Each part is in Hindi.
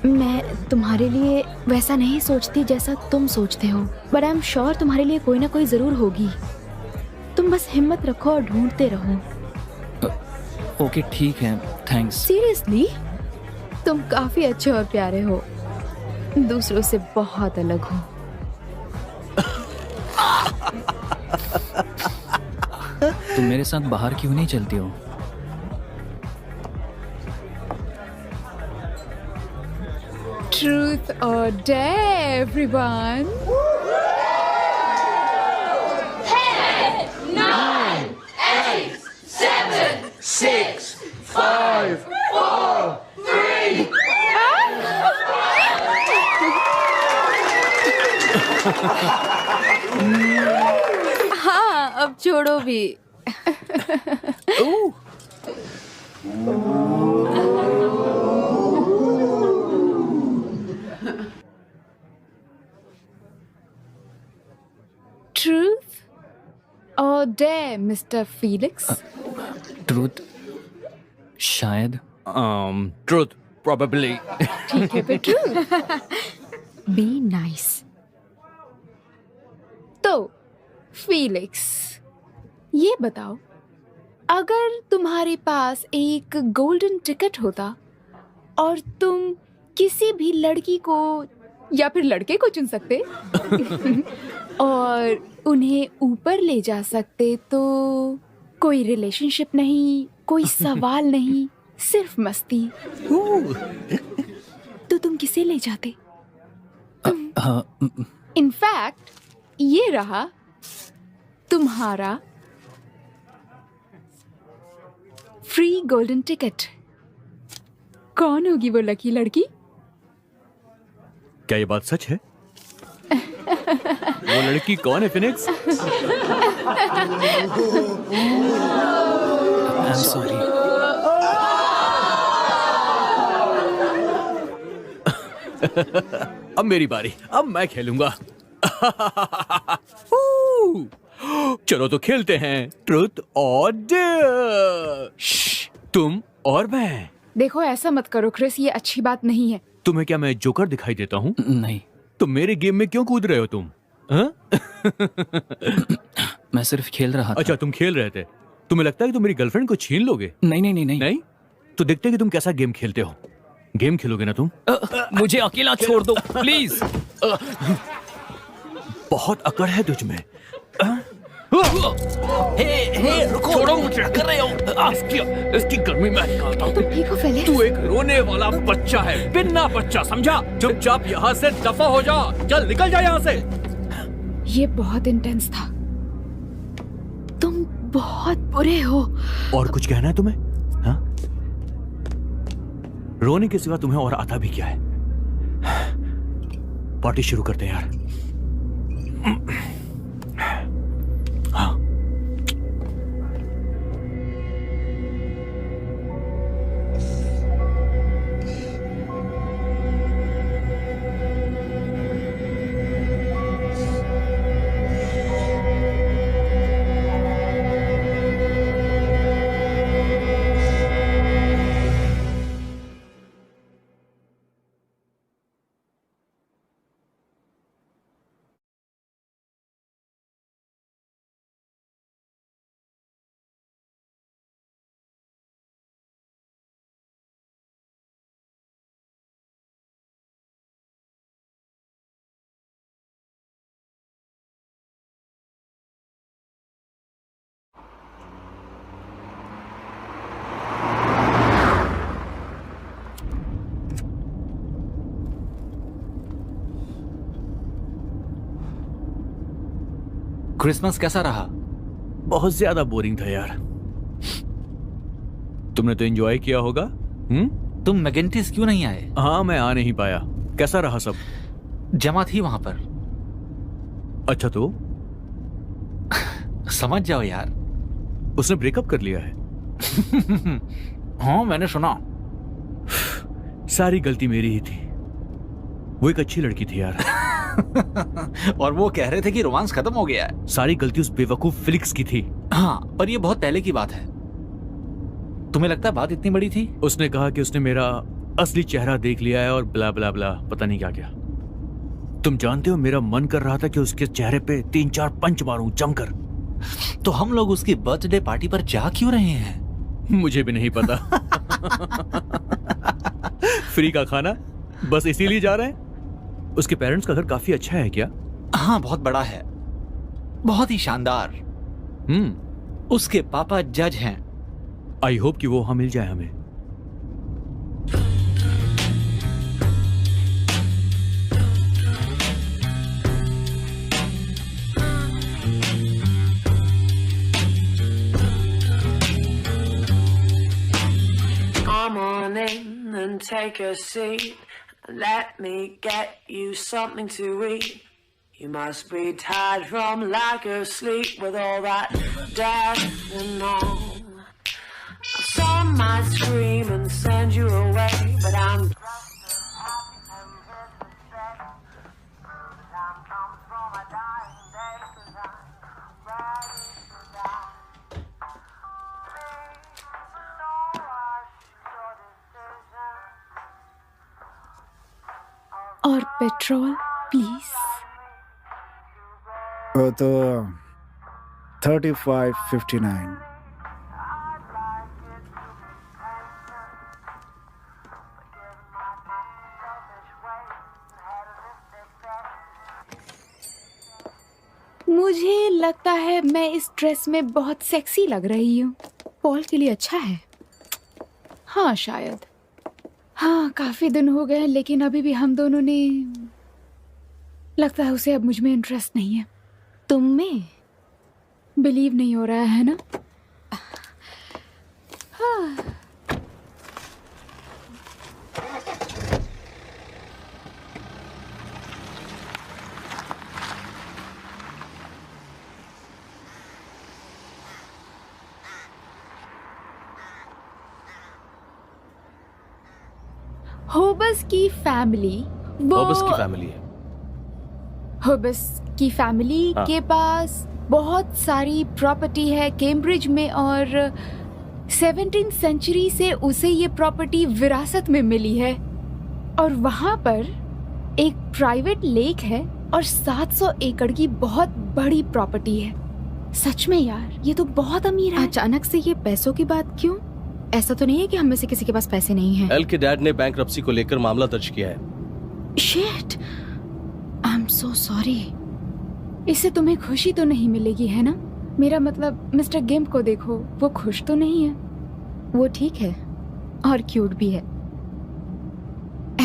मैं तुम्हारे लिए वैसा नहीं सोचती जैसा तुम सोचते हो, बट आई एम श्योर तुम्हारे लिए कोई ना कोई जरूर होगी। तुम बस हिम्मत रखो और ढूंढते रहो। ओके ठीक है, थैंक्स। सीरियसली, तुम काफी अच्छे और प्यारे हो, दूसरों से बहुत अलग हो। तुम मेरे साथ बाहर क्यों नहीं चलती हो? Truth or dare, everyone? 10, 9, 8, 7, 6, 5, 4, 3. हाँ, अब छोड़ो भी। Truth or dare, Mr. Felix? Truth शायद। Truth probably. ठीक है, फिर truth. Be nice. तो फीलिक्स, ये बताओ, अगर तुम्हारे पास एक गोल्डन टिकट होता और तुम किसी भी लड़की को या फिर लड़के को चुन सकते और उन्हें ऊपर ले जा सकते, तो कोई रिलेशनशिप नहीं, कोई सवाल नहीं, सिर्फ मस्ती, तो तुम किसे ले जाते? इनफैक्ट ये रहा तुम्हारा फ्री गोल्डन टिकट। कौन होगी वो लकी लड़की? क्या ये बात सच है? वो लड़की कौन है फिनिक्स? I am sorry. अब मेरी बारी, अब मैं खेलूंगा। चलो तो खेलते हैं ट्रुथ और डेयर। तुम और मैं। देखो, ऐसा मत करो क्रिस, ये अच्छी बात नहीं है। तुम्हें क्या मैं जोकर दिखाई देता हूँ? नहीं, तो मेरे गेम में क्यों कूद रहे हो तुम? हाँ? मैं सिर्फ खेल रहा था। अच्छा, तुम खेल रहे थे। तुम्हें लगता है कि तुम मेरी गर्लफ्रेंड को छीन लोगे? नहीं नहीं नहीं नहीं, नहीं? तो देखते हैं कि तुम कैसा गेम खेलते हो। गेम खेलोगे ना तुम? मुझे अकेला छोड़ दो प्लीज। बहुत अकड़ है तुझ में। रुको, छोड़ो मुझे। कर रहे हो? इसकी गर्मी मैं निकालता हूँ। ठीक हो फेलिक्स? तू एक रोने वाला बच्चा है, बिन्ना बच्चा, समझा? चुपचाप यहाँ से दफा हो जा। चल निकल जा यहाँ से। ये बहुत इंटेंस था। तुम बहुत बुरे हो। और कुछ कहना है तुम्हें? हाँ? रोने के सिवा तुम्हें और आता भी क्या है? पार्टी शुरू करते हैं यार। हाँ। क्रिसमस कैसा रहा? बहुत ज्यादा बोरिंग था यार। तुमने तो एंजॉय किया होगा। तुम मैगेंटिस क्यों नहीं आए? हाँ, मैं आ नहीं पाया। कैसा रहा सब? जमा थी वहां पर। अच्छा, तो समझ जाओ यार। उसने ब्रेकअप कर लिया है? हाँ, मैंने सुना। सारी गलती मेरी ही थी। वो एक अच्छी लड़की थी यार। और वो कह रहे थे कि रोमांस खत्म हो गया है। सारी गलती उस बेवकूफ फिलिक्स की थी। हाँ, पर ये बहुत पहले की बात है। तुम्हें लगता है बात इतनी बड़ी थी? उसने कहा कि उसने मेरा असली चेहरा देख लिया है और ब्ला ब्ला ब्ला पता नहीं क्या क्या। तुम जानते हो मेरा मन कर रहा था कि उसके चेहरे पे 3-4 पंच मारूं जमकर। तो हम लोग उसकी बर्थडे पार्टी पर जा क्यों रहे हैं? मुझे भी नहीं पता। फ्री का खाना, बस इसीलिए जा रहे हैं। उसके पेरेंट्स का घर काफी अच्छा है क्या? हाँ, बहुत बड़ा है, बहुत ही शानदार। उसके पापा जज हैं। आई होप कि वो वहां मिल जाए हमें। Come on in and take a seat. Let me get you something to eat. You must be tired from lack of sleep with all that dancing on. Some might scream and send you away, but I'm just as happy to hear to stay. Good time comes from a dying day, 'cause I'm ready to die. Please don't rush your decision. और पेट्रोल प्लीज। वो तो 35.59। मुझे लगता है मैं इस ड्रेस में बहुत सेक्सी लग रही हूँ। पॉल के लिए अच्छा है। हाँ शायद। हाँ, काफी दिन हो गए हैं, लेकिन अभी भी हम दोनों ने, लगता है उसे अब मुझ में इंटरेस्ट नहीं है। तुम में? बिलीव नहीं हो रहा है ना? हाँ। होबस की फैमिली, होबस की फैमिली है। होबस की फैमिली हाँ। के पास बहुत सारी प्रॉपर्टी है कैम्ब्रिज में, और 17th सेंचुरी से उसे ये प्रॉपर्टी विरासत में मिली है। और वहाँ पर एक प्राइवेट लेक है और 700 एकड़ की बहुत बड़ी प्रॉपर्टी है। सच में यार, ये तो बहुत अमीर है। अचानक से ये पैसों की बात क्यों? ऐसा तो नहीं है कि हम में से किसी के पास पैसे नहीं हैं। एल के डैड ने बैंकरप्सी को लेकर मामला दर्ज किया है। Shit, I am so sorry. इससे तुम्हें खुशी तो नहीं मिलेगी, है ना? मेरा मतलब मिस्टर गिम्प को देखो, वो खुश तो नहीं है। वो ठीक है और क्यूट भी है,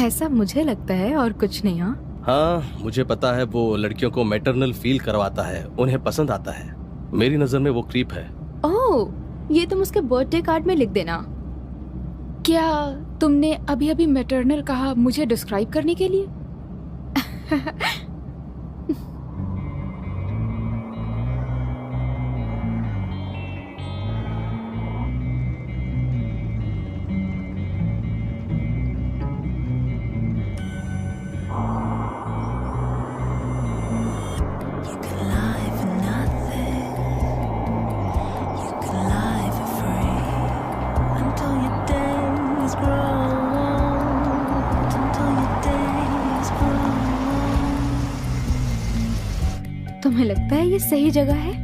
ऐसा मुझे लगता है, और कुछ नहीं। हाँ, मुझे पता है वो लड़कियों को मैटरनल फील करवाता है, उन्हें पसंद आता है। मेरी नजर में वो क्रीप है। ओह, ये तुम उसके बर्थडे कार्ड में लिख देना। क्या तुमने अभी अभी मैटरनल कहा मुझे डिस्क्राइब करने के लिए? तुम्हें लगता है ये सही जगह है?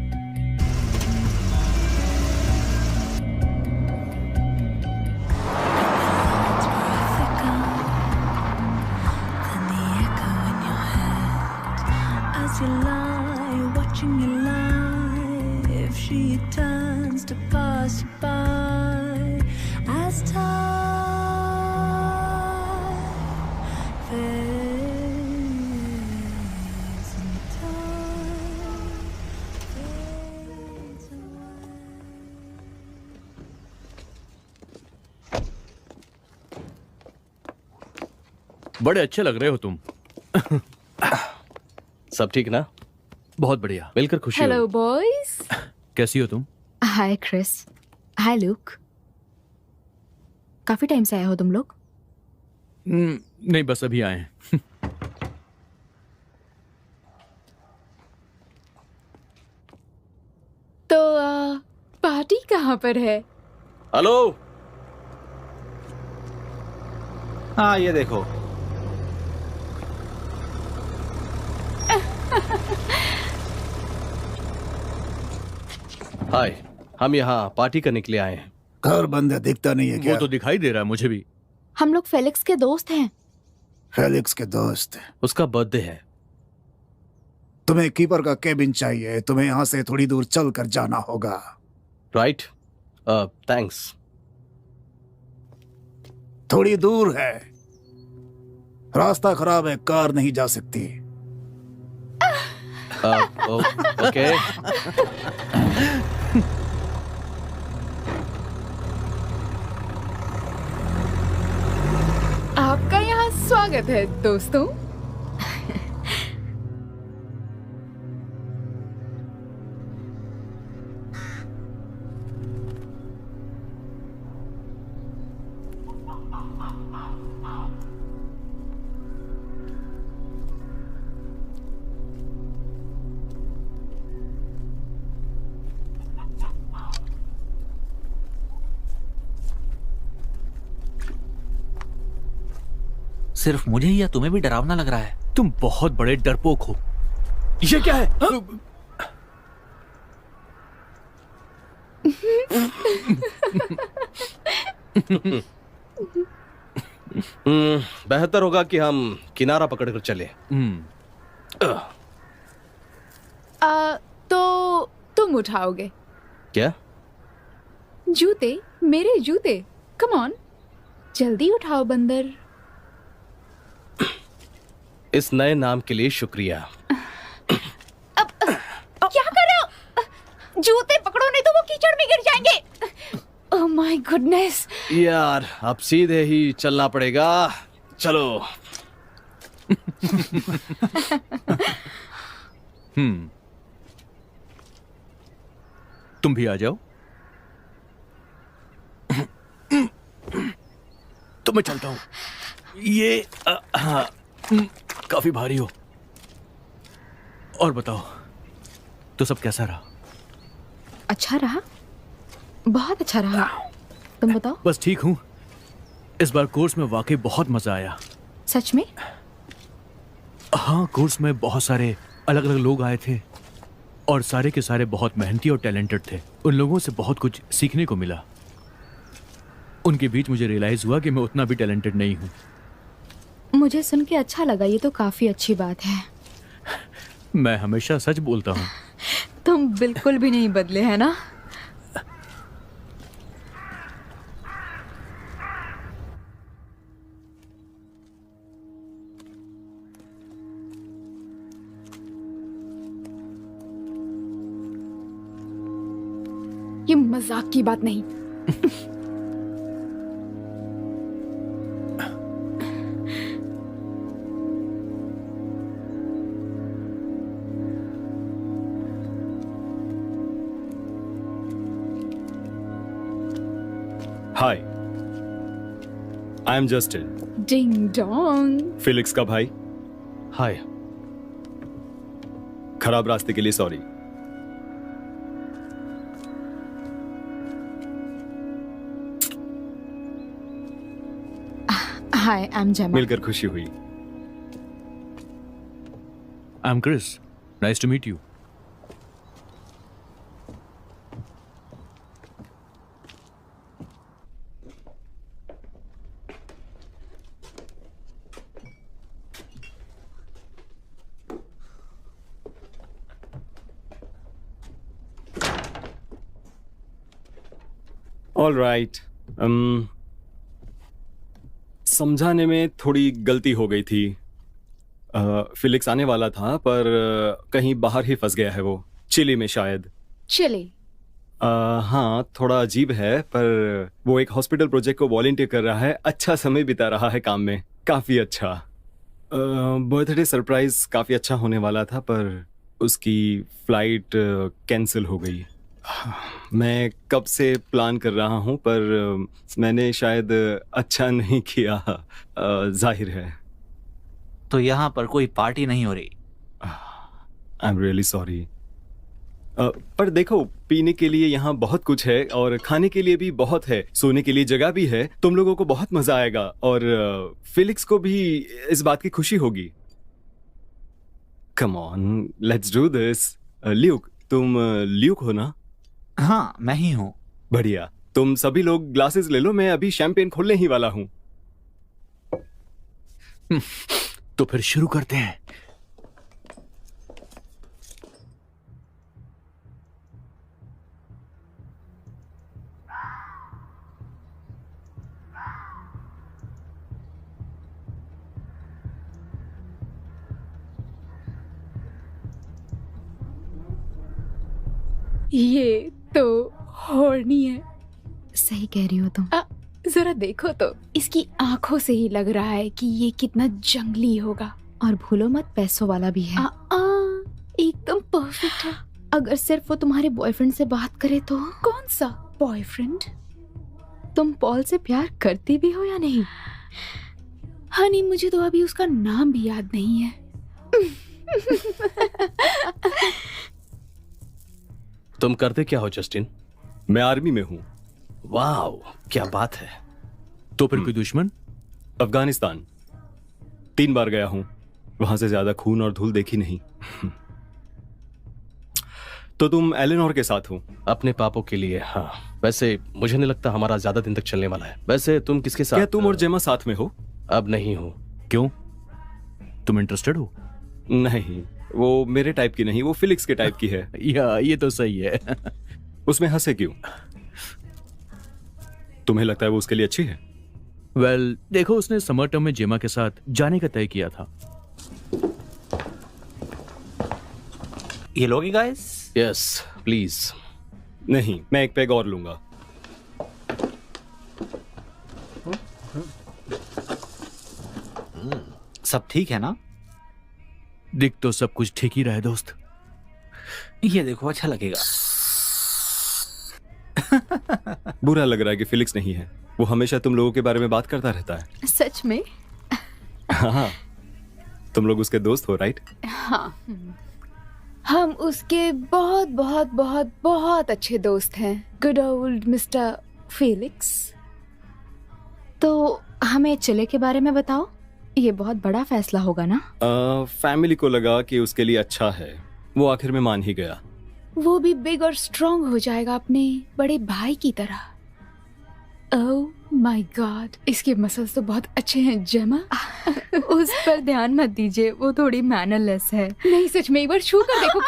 बड़े अच्छे लग रहे हो तुम। सब ठीक ना? बहुत बढ़िया, मिलकर खुशी हेलो हुई। बॉयज। कैसी हो तुम? हाय क्रिस। हाय लुक। काफी टाइम से आए हो तुम लोग? नहीं, बस अभी आए हैं। तो पार्टी कहाँ पर है? हेलो, हाँ ये देखो। हाय, हम यहाँ पार्टी करने के लिए आए हैं। घर बंद है, दिखता नहीं है क्या? वो तो दिखाई दे रहा है मुझे भी। हम लोग फेलिक्स के दोस्त हैं। फेलिक्स के दोस्त। उसका बर्थडे है। तुम्हें कीपर का केबिन चाहिए, तुम्हें यहाँ से थोड़ी दूर चल कर जाना होगा। Right, thanks. थोड़ी दूर है, रास्ता खराब है, कार नहीं जा सकती। ओके। आपका यहाँ स्वागत है दोस्तों। सिर्फ मुझे ही या तुम्हें भी डरावना लग रहा है? तुम बहुत बड़े डरपोक हो। ये क्या है? बेहतर होगा कि हम किनारा पकड़कर चले। तो तुम उठाओगे क्या? जूते, मेरे जूते। कम ऑन, जल्दी उठाओ बंदर। इस नए नाम के लिए शुक्रिया। क्या कर रहे हो? जूते पकड़ो नहीं तो वो कीचड़ में गिर जाएंगे। Oh my goodness. यार, अब सीधे ही चलना पड़ेगा। चलो। तुम भी आ जाओ। तो मैं चलता हूं। ये काफी भारी हो। और बताओ, तो सब कैसा रहा? अच्छा रहा, बहुत अच्छा रहा। तुम बताओ। बस ठीक हूं। इस बार कोर्स में वाकई बहुत मजा आया। सच में? हाँ, कोर्स में बहुत सारे अलग अलग लोग आए थे और सारे के सारे बहुत मेहनती और टैलेंटेड थे। उन लोगों से बहुत कुछ सीखने को मिला। उनके बीच मुझे रियलाइज हुआ कि मैं उतना भी टैलेंटेड नहीं हूँ। मुझे सुन के अच्छा लगा, ये तो काफी अच्छी बात है। मैं हमेशा सच बोलता हूँ। तुम बिल्कुल भी नहीं बदले, है ना? ये मजाक की बात नहीं। Hi, I am Justin, ding dong. Felix का भाई। हाय। खराब रास्ते के लिए सॉरी। हाय, आई एम जेमा। मिलकर खुशी हुई। I am Chris, nice to meet you. All right. समझाने में थोड़ी गलती हो गई थी। फिलिक्स आने वाला था पर कहीं बाहर ही फंस गया है वो, चिली में शायद। चले। हाँ, थोड़ा अजीब है पर वो एक हॉस्पिटल प्रोजेक्ट को वॉलंटियर कर रहा है। अच्छा समय बिता रहा है काम में, काफी अच्छा। बर्थडे सरप्राइज काफी अच्छा होने वाला था पर उसकी फ्लाइट कैंसिल हो गई। मैं कब से प्लान कर रहा हूँ पर मैंने शायद अच्छा नहीं किया, जाहिर है। तो यहाँ पर कोई पार्टी नहीं हो रही? I am really sorry. पर देखो, पीने के लिए यहाँ बहुत कुछ है और खाने के लिए भी बहुत है, सोने के लिए जगह भी है। तुम लोगों को बहुत मजा आएगा और फिलिक्स को भी इस बात की खुशी होगी। Come on, let's do this. Luke, तुम ल्यूक हो ना? हाँ, मैं ही हूँ। बढ़िया। तुम सभी लोग ग्लासेस ले लो, मैं अभी शैंपेन खोलने ही वाला हूँ। तो फिर शुरू करते हैं। ये तो हॉर्नी है। सही कह रही हो तुम। जरा देखो तो, इसकी आंखों से ही लग रहा है कि ये कितना जंगली होगा। और भूलो मत, पैसों वाला भी है। एकदम परफेक्ट है। अगर सिर्फ वो तुम्हारे बॉयफ्रेंड से बात करे तो। कौन सा बॉयफ्रेंड? तुम पॉल से प्यार करती भी हो या नहीं? हनी, मुझे तो अभी उसका नाम भी याद नहीं है। तुम करते क्या हो जस्टिन? मैं आर्मी में हूँ। वाह, क्या बात है। तो फिर कोई दुश्मन? अफगानिस्तान 3 बार गया हूँ, वहां से ज्यादा खून और धूल देखी नहीं। तो तुम एलेनोर के साथ हो? अपने पापों के लिए, हाँ। वैसे मुझे नहीं लगता हमारा ज्यादा दिन तक चलने वाला है। वैसे तुम किसके साथ? क्या तुम और जेमा साथ में हो? अब नहीं हो। क्यों? तुम इंटरेस्टेड हो? नहीं, वो मेरे टाइप की नहीं, वो फिलिक्स के टाइप की है। या ये तो सही है। उसमें हंसे क्यों? तुम्हें लगता है वो उसके लिए अच्छी है? वेल, देखो, उसने समर टर्म में जेमा के साथ जाने का तय किया था। ये लोगे गाइस? Yes, please. नहीं, मैं एक पैग और लूंगा। सब ठीक है ना? दिख तो सब कुछ ठीक ही रहे दोस्त। ये देखो, अच्छा लगेगा। बुरा लग रहा है कि फिलिक्स नहीं है। वो हमेशा तुम लोगों के बारे में बात करता रहता है। सच में? हाँ, तुम लोग उसके दोस्त हो, राइट? हाँ, हम उसके बहुत बहुत बहुत बहुत अच्छे दोस्त हैं। Good old mister Felix. तो हमें चिले के बारे में बताओ। ये बहुत बड़ा फैसला होगा ना? फैमिली को लगा कि उसके लिए अच्छा है, वो आखिर में मान ही गया। वो भी बिग और स्ट्रांग हो जाएगा अपने बड़े भाई की तरह। ओह माय गॉड, इसके मसल्स तो बहुत अच्छे हैं जेमा। उस पर ध्यान मत दीजिए, वो थोड़ी मैनरलेस है। नहीं, सच में एक बार छू कर देखो।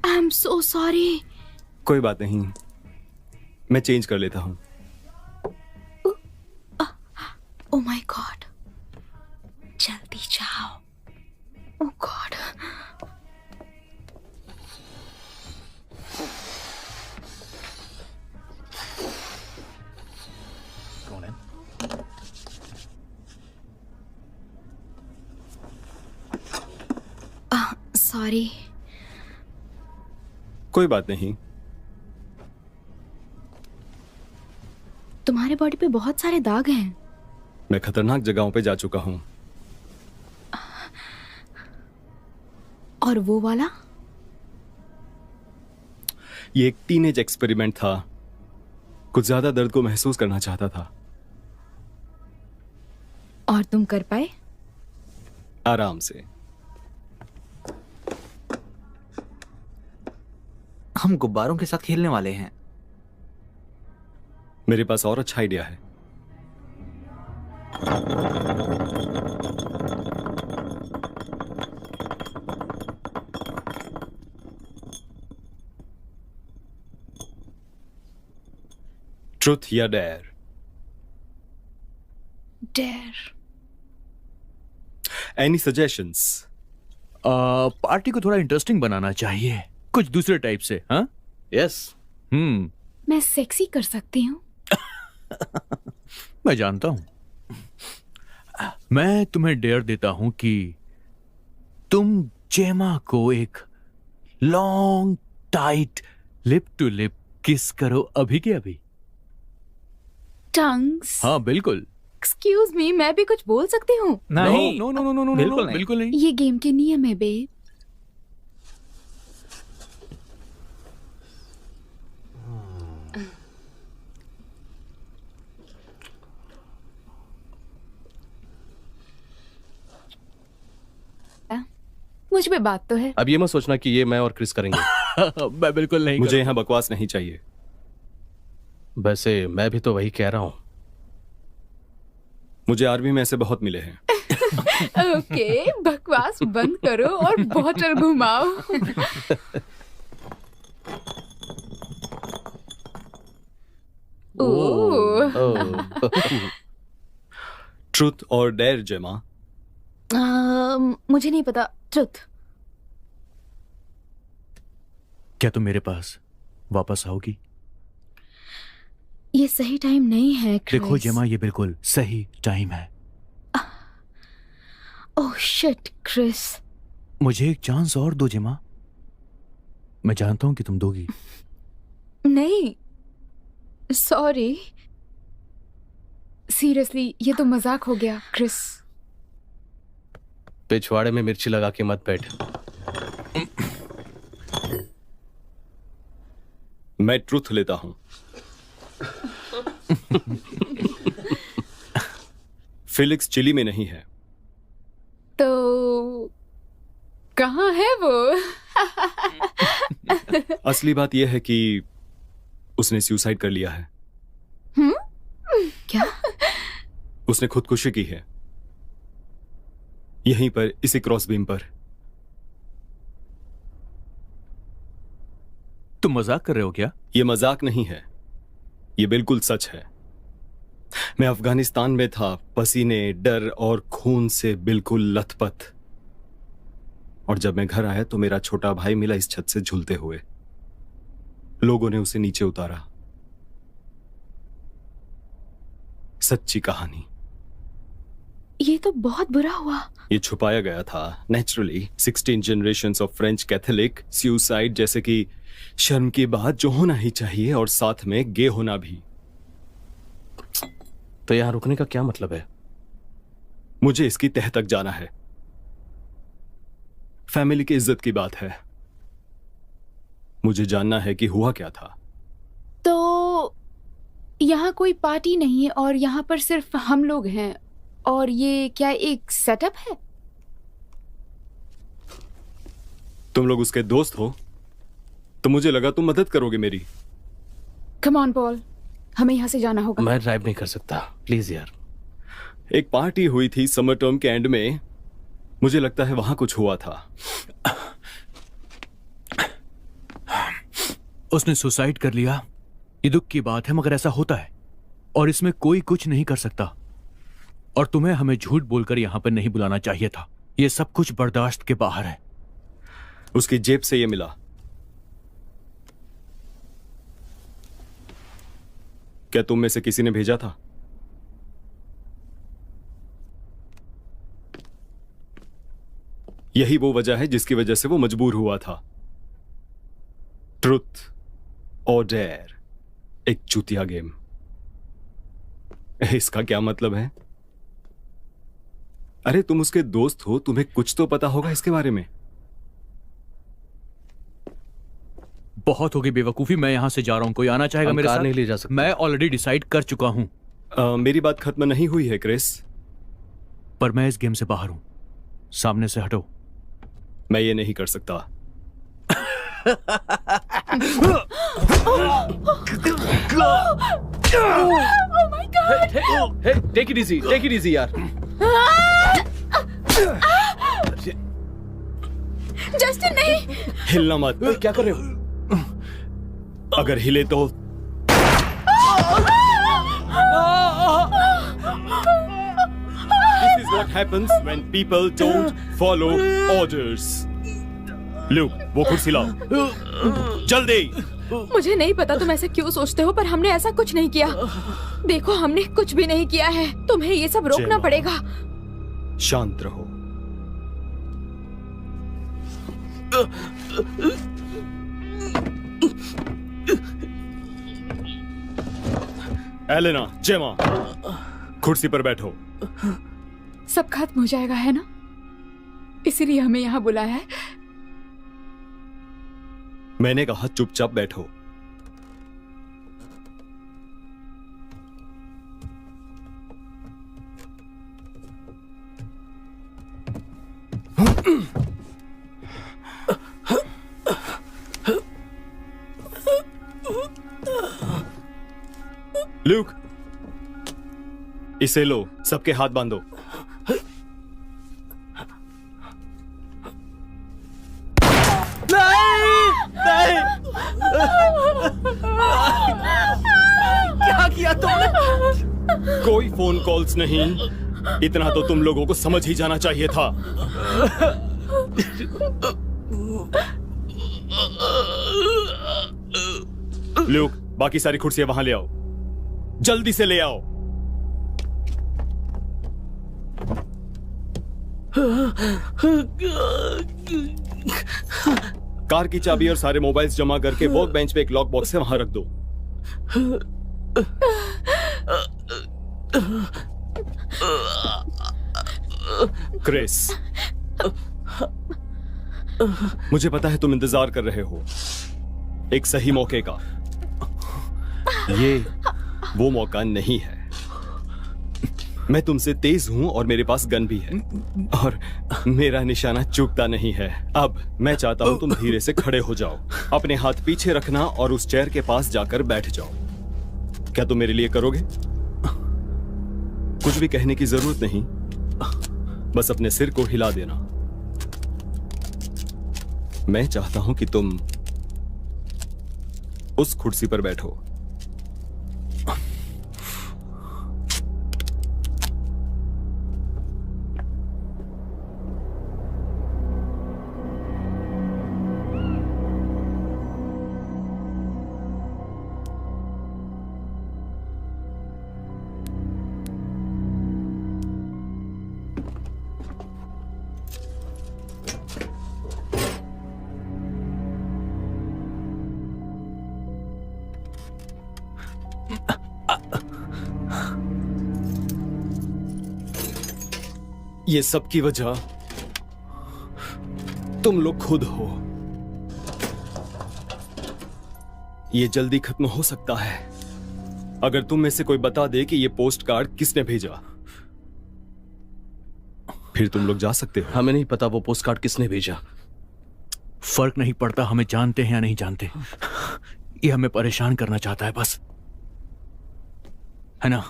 आई एम सो सॉरी। कोई बात नहीं, मैं चेंज कर लेता हूँ। ओह माय गॉड, जल्दी जाओ। ओह गॉड। सॉरी। कोई बात नहीं। तुम्हारे बॉडी पे बहुत सारे दाग हैं। मैं खतरनाक जगहों पे जा चुका हूँ। और वो वाला? ये एक टीनेज एक्सपेरिमेंट था। कुछ ज्यादा दर्द को महसूस करना चाहता था। और तुम कर पाए? आराम से। हम गुब्बारों के साथ खेलने वाले हैं। मेरे पास और अच्छा आइडिया है। ट्रुथ या dare? Dare. Any suggestions? Party को थोड़ा इंटरेस्टिंग बनाना चाहिए, कुछ दूसरे टाइप से। हाँ, यस। मैं सेक्सी कर सकती हूँ। मैं जानता हूं। मैं तुम्हें डेयर देता हूं कि तुम जेमा को एक long tight lip to lip kiss करो, अभी के अभी। टंग्स? हाँ बिल्कुल। एक्सक्यूज मी, मैं भी कुछ बोल सकती हूँ? नहीं, no no no no no, बिल्कुल नहीं। बिल्कुल नहीं। ये गेम के नियम है बेब। मुझ पे बात तो है। अब ये मत सोचना कि ये मैं और क्रिस करेंगे। मैं बिल्कुल नहीं मुझे यहाँ बकवास नहीं चाहिए। वैसे मैं भी तो वही कह रहा हूँ। मुझे आर्मी में ऐसे बहुत मिले हैं। ओके, बकवास बंद करो और बॉटल घुमाओ। ओह, ट्रुथ और डेयर जेमा। मुझे नहीं पता। ट्रुथ। क्या तुम मेरे पास वापस आओगी? ये सही टाइम नहीं है क्रिस। देखो जेमा, ये बिल्कुल सही टाइम है। Oh shit Chris. मुझे एक चांस और दो जेमा। मैं जानता हूं कि तुम दोगी। नहीं, सॉरी, सीरियसली ये तो मजाक हो गया क्रिस। पिछवाड़े में मिर्ची लगा के मत बैठ। मैं ट्रुथ लेता हूं। फिलिक्स चिली में नहीं है। तो कहाँ है वो? असली बात यह है कि उसने सुसाइड कर लिया है। क्या? उसने खुदकुशी की है, यहीं पर, इसी क्रॉस बीम पर। तुम मजाक कर रहे हो क्या? यह मजाक नहीं है, यह बिल्कुल सच है। मैं अफगानिस्तान में था, पसीने, डर और खून से बिल्कुल लथपथ। और जब मैं घर आया तो मेरा छोटा भाई मिला इस छत से झूलते हुए। लोगों ने उसे नीचे उतारा। सच्ची कहानी। ये तो बहुत बुरा हुआ। ये छुपाया गया था। Naturally 16 generations of French Catholic suicide, जैसे कि शर्म की बात जो होना ही चाहिए, और साथ में गे होना भी। तो यहां रुकने का क्या मतलब है? मुझे इसकी तह तक जाना है। फैमिली की इज्जत की बात है। मुझे जानना है कि हुआ क्या था। तो यहाँ कोई पार्टी नहीं है और यहाँ पर सिर्फ हम लोग हैं, और ये क्या एक सेटअप है? तुम लोग उसके दोस्त हो, तो मुझे लगा तुम मदद करोगे मेरी। कम ऑन पॉल, हमें यहाँ से जाना होगा। मैं ड्राइव नहीं कर सकता, प्लीज यार। एक पार्टी हुई थी समर टर्म के एंड में। मुझे लगता है वहां कुछ हुआ था। उसने सुसाइड कर लिया। ये दुख की बात है, मगर ऐसा होता है और इसमें कोई कुछ नहीं कर सकता। और तुम्हें हमें झूठ बोलकर यहां पर नहीं बुलाना चाहिए था। ये सब कुछ बर्दाश्त के बाहर है। उसकी जेब से ये मिला। क्या तुम में से किसी ने भेजा था? यही वो वजह है जिसकी वजह से वो मजबूर हुआ था। ट्रुथ और डेयर, एक चूतिया गेम। इसका क्या मतलब है? अरे तुम उसके दोस्त हो, तुम्हें कुछ तो पता होगा इसके बारे में। बहुत होगी बेवकूफी। मैं यहां से जा रहा हूं। कोई आना चाहेगा हम मेरे कार साथ? नहीं ले जा सकते। मैं ऑलरेडी डिसाइड कर चुका हूं। मेरी बात खत्म नहीं हुई है क्रिस। पर मैं इस गेम से बाहर हूं। सामने से हटो। मैं ये नहीं कर सकता। टेक इट इजी यार। जस्टिन नहीं। हिलना मत। क्या कर रहे हो? अगर हिले तो This is what happens when people don't follow orders. Look, वो कुर्सी लाओ जल्दी। मुझे नहीं पता तुम ऐसे क्यों सोचते हो, पर हमने ऐसा कुछ नहीं किया। देखो, हमने कुछ भी नहीं किया है। तुम्हें ये सब रोकना जेमा। पड़ेगा। शांत रहो। एलेना, जेमा, कुर्सी पर बैठो। सब खत्म हो जाएगा, है ना? इसीलिए हमें यहाँ बुलाया है। मैंने कहा चुपचाप बैठो। ल्यूक, इसे लो, सबके हाथ बांधो। नहीं, क्या किया तुमने? कोई फोन कॉल्स नहीं, इतना तो तुम लोगों को समझ ही जाना चाहिए था। ल्यूक, बाकी सारी कुर्सियां वहां ले आओ, जल्दी से ले आओ। कार की चाबी और सारे मोबाइल्स जमा करके वर्क बेंच पे एक लॉक बॉक्स है, वहां रख दो। क्रिस, मुझे पता है तुम इंतजार कर रहे हो एक सही मौके का। ये वो मौका नहीं है। मैं तुमसे तेज हूं और मेरे पास गन भी है और मेरा निशाना चूकता नहीं है। अब मैं चाहता हूं तुम धीरे से खड़े हो जाओ, अपने हाथ पीछे रखना और उस चेयर के पास जाकर बैठ जाओ। क्या तुम मेरे लिए करोगे? कुछ भी कहने की जरूरत नहीं, बस अपने सिर को हिला देना। मैं चाहता हूं कि तुम उस कुर्सी पर बैठो। ये सब की वजह तुम लोग खुद हो। ये जल्दी खत्म हो सकता है अगर तुम में से कोई बता दे कि ये पोस्ट कार्ड किसने भेजा। फिर तुम लोग जा सकते हो। हमें नहीं पता वो पोस्ट कार्ड किसने भेजा। फर्क नहीं पड़ता हमें जानते हैं या नहीं जानते, ये हमें परेशान करना चाहता है बस, है ना?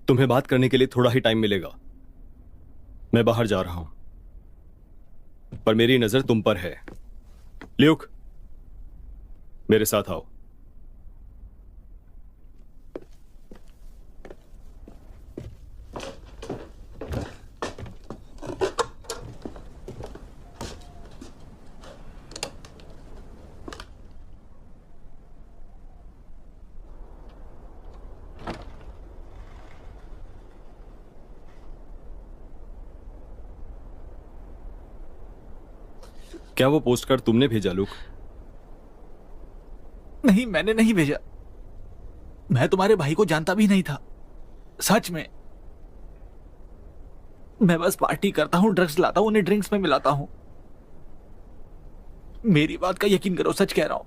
तुम्हें बात करने के लिए थोड़ा ही टाइम मिलेगा। मैं बाहर जा रहा हूं, पर मेरी नजर तुम पर है। ल्यूक, मेरे साथ आओ। क्या वो पोस्ट कार्ड तुमने भेजा लूक? नहीं, मैंने नहीं भेजा। मैं तुम्हारे भाई को जानता भी नहीं था, सच में। मैं बस पार्टी करता हूं, ड्रग्स लाता हूं, उन्हें ड्रिंक्स में मिलाता हूं। मेरी बात का यकीन करो, सच कह रहा हूं।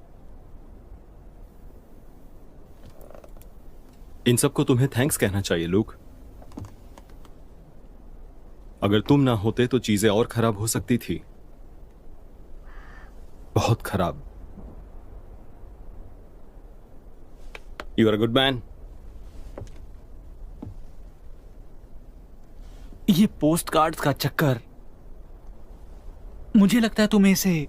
इन सबको तुम्हें थैंक्स कहना चाहिए लूक। अगर तुम ना होते तो चीजें और खराब हो सकती थी, बहुत खराब। You are a good man. ये पोस्ट कार्ड्स का चक्कर, मुझे लगता है तुम्हें इसे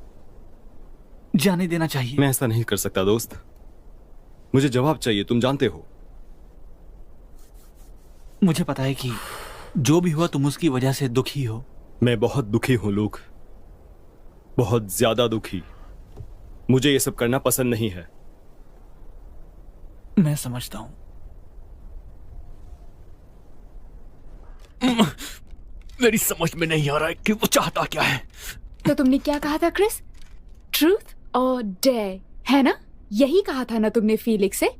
जाने देना चाहिए। मैं ऐसा नहीं कर सकता दोस्त, मुझे जवाब चाहिए, तुम जानते हो। मुझे पता है कि जो भी हुआ तुम उसकी वजह से दुखी हो। मैं बहुत दुखी हूं लूक, बहुत ज्यादा दुखी। मुझे ये सब करना पसंद नहीं है। मैं समझता हूं। मेरी समझ में नहीं आ रहा है कि वो चाहता क्या है। तो तुमने क्या कहा था क्रिस? ट्रूथ और डेयर, है ना? यही कहा था ना तुमने फीलिक्स से?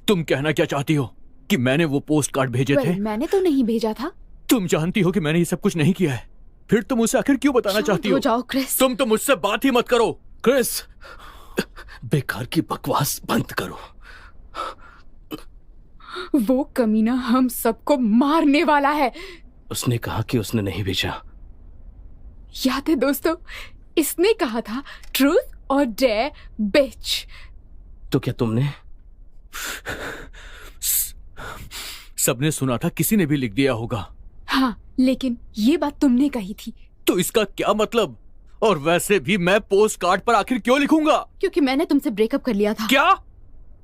तुम कहना क्या चाहती हो कि मैंने वो पोस्ट कार्ड भेजे थे? मैंने तो नहीं भेजा था। तुम जानती हो कि मैंने ये सब कुछ नहीं किया है, फिर तुम उसे आखिर क्यों बताना चाहती हो? जाओ क्रिस। तुम तो मुझसे बात ही मत करो। क्रिस, बेकार की बकवास बंद करो। वो कमीना हम सबको मारने वाला है। उसने कहा कि उसने नहीं भेजा। याद है दोस्तों, इसने कहा था ट्रूथ और डेयर बिच। तो क्या तुमने? सबने सुना था, किसी ने भी लिख दिया होगा। हाँ, लेकिन ये बात तुमने कही थी। तो इसका क्या मतलब? और वैसे भी मैं पोस्ट कार्ड पर आखिर क्यों लिखूंगा? क्योंकि मैंने तुमसे ब्रेकअप कर लिया था। क्या?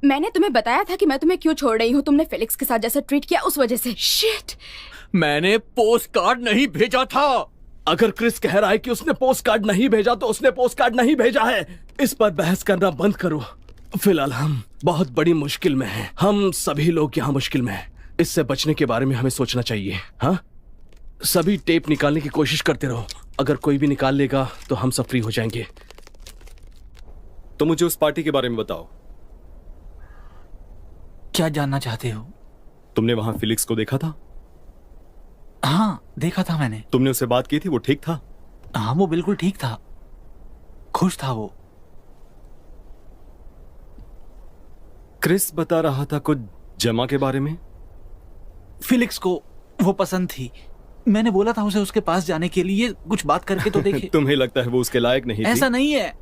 मैंने तुम्हें बताया था कि मैं तुम्हें क्यों छोड़ रही हूँ। तुमने फेलिक्स के साथ जैसा ट्रीट किया उस वजह से। शिट! मैंने पोस्ट कार्ड नहीं भेजा था। अगर क्रिस कह रहा है कि उसने पोस्ट कार्ड नहीं भेजा तो उसने पोस्ट कार्ड नहीं भेजा है। इस पर बहस करना बंद करो। फिलहाल हम बहुत बड़ी मुश्किल में हैं। हम सभी लोग यहाँ मुश्किल में हैं। इससे बचने के बारे में हमें सोचना चाहिए। हाँ, सभी टेप निकालने की कोशिश करते रहो। अगर कोई भी निकाल लेगा तो हम सब फ्री हो जाएंगे। तो मुझे उस पार्टी के बारे में बताओ। क्या जानना चाहते हो? तुमने वहां फिलिक्स को देखा था? हाँ, देखा था मैंने। तुमने उससे बात की थी? वो ठीक था? हाँ, वो बिल्कुल ठीक था, खुश था वो। क्रिस बता रहा था कुछ जेमा के बारे में। फिलिक्स को वो पसंद थी। मैंने बोला था उसे उसके पास जाने के लिए, कुछ बात करके तो देखे। तुम्हें लगता है वो उसके लायक नहीं थी? ऐसा नहीं है,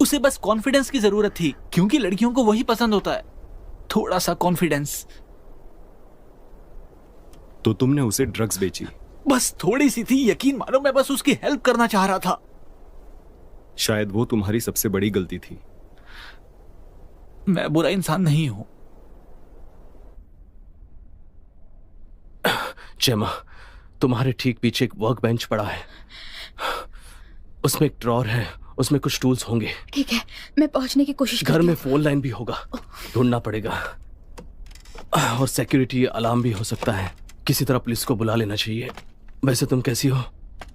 उसे बस कॉन्फिडेंस की जरूरत थी, क्योंकि लड़कियों को वही पसंद होता है, थोड़ा सा कॉन्फिडेंस। तो तुमने उसे ड्रग्स बेची? बस थोड़ी सी थी, यकीन मानो, मैं बस उसकी हेल्प करना चाह रहा था। शायद वो तुम्हारी सबसे बड़ी गलती थी। मैं बुरा इंसान नहीं हूं। जेमा, तुम्हारे ठीक पीछे एक वर्क बेंच पड़ा है। उसमें एक ड्रॉर है, उसमें कुछ टूल्स होंगे। ठीक है, मैं पहुंचने की कोशिश घर करती में हूँ। फोन लाइन भी होगा, ढूंढना पड़ेगा। और सिक्योरिटी अलार्म भी हो सकता है। किसी तरह पुलिस को बुला लेना चाहिए। वैसे तुम कैसी हो?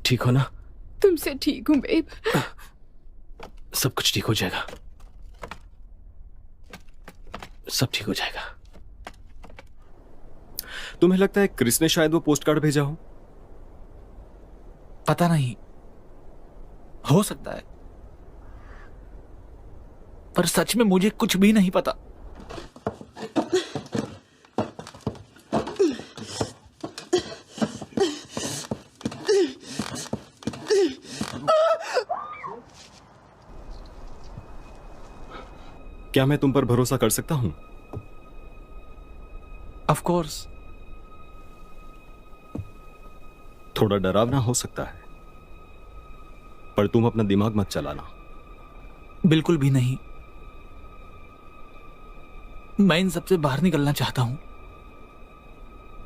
ठीक हो ना? तुमसे ठीक हूँ बेब। सब कुछ ठीक हो जाएगा। सब ठीक हो जाएगा। तुम्हें लगता है क्रिस ने शायद वो पोस्ट कार्ड भेजा हो? पता नहीं, हो सकता है, पर सच में मुझे कुछ भी नहीं पता। क्या मैं तुम पर भरोसा कर सकता हूं? Of course. थोड़ा डरावना हो सकता है, पर तुम अपना दिमाग मत चलाना। बिल्कुल भी नहीं, मैं इन सबसे बाहर निकलना चाहता हूं।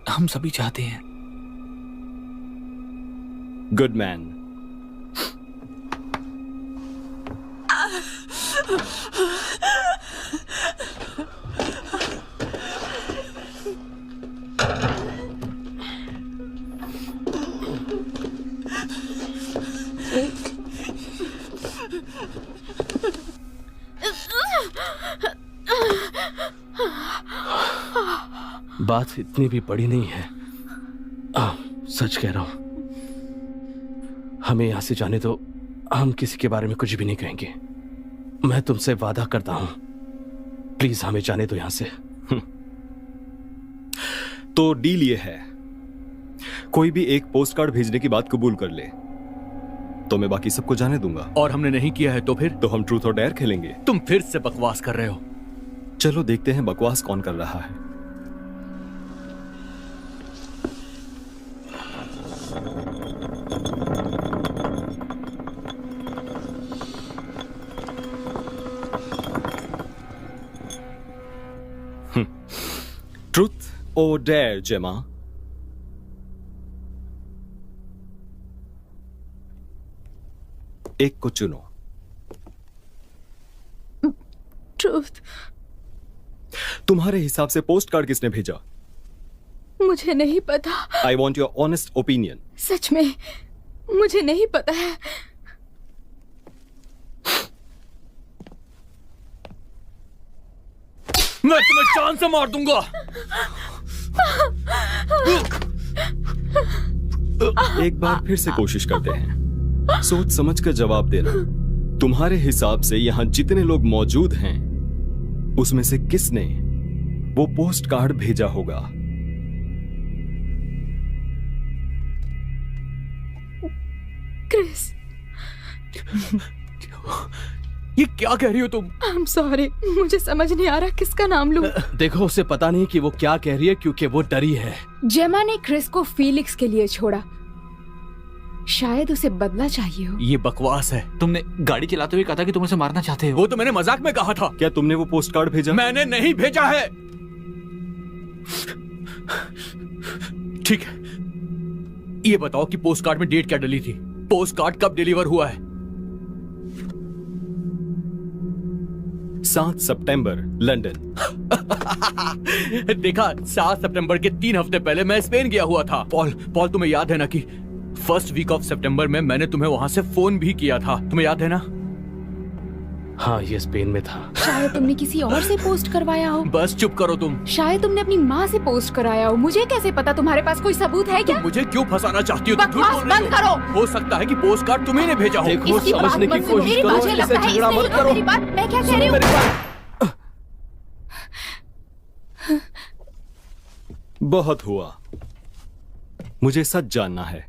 हम सभी चाहते हैं। Good man. बात इतनी भी बड़ी नहीं है। सच कह रहा हूं, हमें यहां से जाने दो। हम किसी के बारे में कुछ भी नहीं कहेंगे। मैं तुमसे वादा करता हूं, प्लीज हमें जाने दो यहां से। तो डील ये है, कोई भी एक पोस्ट कार्ड भेजने की बात कबूल कर ले तो मैं बाकी सबको जाने दूंगा। और हमने नहीं किया है तो फिर? तो हम ट्रूथ और डेयर खेलेंगे। तुम फिर से बकवास कर रहे हो। चलो देखते हैं बकवास कौन कर रहा है। ट्रूथ और डेयर जेमा? एक को चुनो। ट्रूथ। तुम्हारे हिसाब से पोस्ट कार्ड किसने भेजा? मुझे नहीं पता। I want your honest opinion. सच में मुझे नहीं पता है। मैं तुम्हें जान से मार दूंगा। एक बार फिर से कोशिश करते हैं। सोच समझ कर जवाब देना। तुम्हारे हिसाब से यहां जितने लोग मौजूद हैं उसमें से किसने वो पोस्ट कार्ड भेजा होगा? क्रिस। ये क्या कह रही हो तुम? I'm sorry, मुझे समझ नहीं आ रहा किसका नाम लूं। देखो उसे पता नहीं कि वो क्या कह रही है क्योंकि वो डरी है। जेमा ने क्रिस को फीलिक्स के लिए छोड़ा, शायद उसे बदला चाहिए हो। ये बकवास है। तुमने गाड़ी चलाते हुए कहा था कि तुम उसे मारना चाहते हो। वो तो मैंने मजाक में कहा था। क्या तुमने वो पोस्ट कार्ड भेजा? मैंने नहीं भेजा है। ठीक है, ये बताओ कि पोस्ट कार्ड में डेट क्या डली थी? पोस्ट कार्ड कब डिलीवर हुआ है? 7 सितंबर, लंदन। देखा, 7 सितंबर के 3 हफ्ते पहले मैं स्पेन गया हुआ था। पॉल तुम्हें याद है ना कि फर्स्ट वीक ऑफ सितंबर में मैंने तुम्हें वहां से फोन भी किया था, तुम्हें याद है ना? हाँ, ये स्पेन में था। शायद तुमने किसी और से पोस्ट करवाया हो। बस चुप करो तुम। शायद तुमने अपनी माँ से पोस्ट कराया हो। मुझे कैसे पता? तुम्हारे पास कोई सबूत है क्या? तुम मुझे क्यों फंसाना चाहती हो? तुम झूठ बकवास बोल रही बंद हो। करो। हो सकता है कि पोस्ट कार्ड तुम्ही ने भेजा हो। देखो, इसकी बात समझने की मत सुनो। कोशिश मेरी करो, बात इससे लगता है झगड़ा इसने मत सुना करो। मेरी बात। मैं क्या कह रही हूँ? बहुत हुआ। मुझे सच जानना है,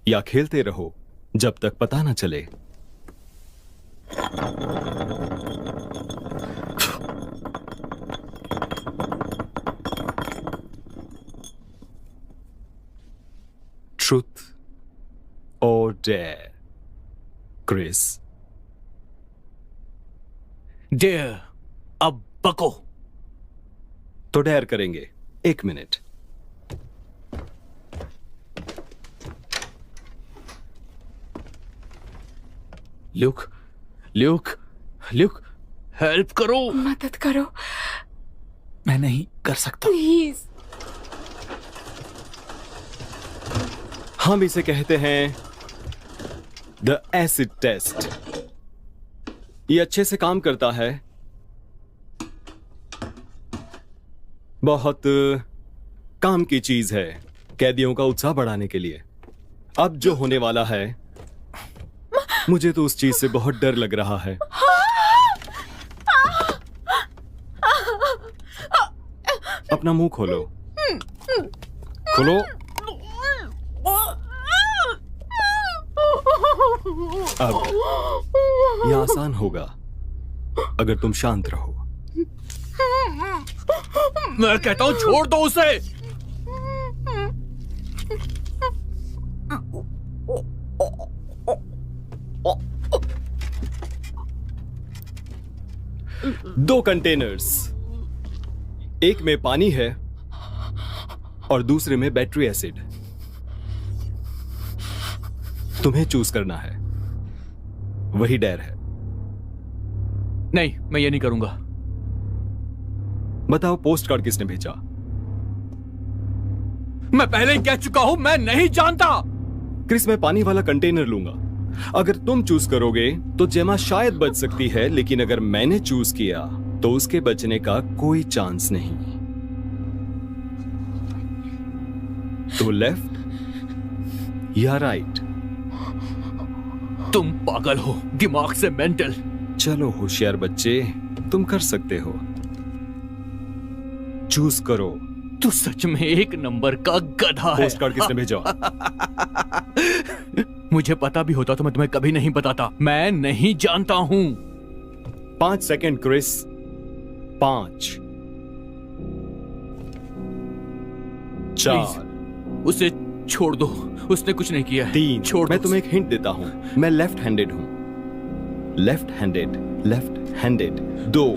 या खेलते रहो जब तक पता न चले। ट्रूथ और डेयर, क्रिस? डेयर। अब बको। तो डेयर करेंगे। 1 minute. Luke, Luke, Luke, help करो। मदद करो मैं नहीं कर सकता। प्लीज। हम इसे कहते हैं द एसिड टेस्ट। ये अच्छे से काम करता है। बहुत काम की चीज है कैदियों का उत्साह बढ़ाने के लिए। अब जो होने वाला है, मुझे तो उस चीज से बहुत डर लग रहा है। अपना मुंह खोलो, खोलो। अब यह आसान होगा अगर तुम शांत रहो। मैं कहता हूं छोड़ दो उसे। दो कंटेनर्स, एक में पानी है और दूसरे में बैटरी एसिड। तुम्हें चूज करना है, वही डेयर है। नहीं, मैं ये नहीं करूंगा। बताओ पोस्ट कार्ड किसने भेजा? मैं पहले ही कह चुका हूं, मैं नहीं जानता। क्रिस, मैं पानी वाला कंटेनर लूंगा। अगर तुम चूज करोगे तो जेमा शायद बच सकती है, लेकिन अगर मैंने चूज किया तो उसके बचने का कोई चांस नहीं। तो लेफ्ट या राइट? तुम पागल हो, दिमाग से मेंटल। चलो होशियार बच्चे, तुम कर सकते हो। चूज करो। तू सच में एक नंबर का गधा है। पोस्ट कार्ड किसने भेजा? मुझे पता भी होता तो मैं तुम्हें कभी नहीं बताता। मैं नहीं जानता हूं। 5 सेकंड क्रिस। 5, 4, उसे छोड़ दो, उसने कुछ नहीं किया है। 3। छोड़ मैं दो तुम्हें एक हिंट देता हूं, मैं लेफ्ट हैंडेड हूं। Left handed, left handed. 2।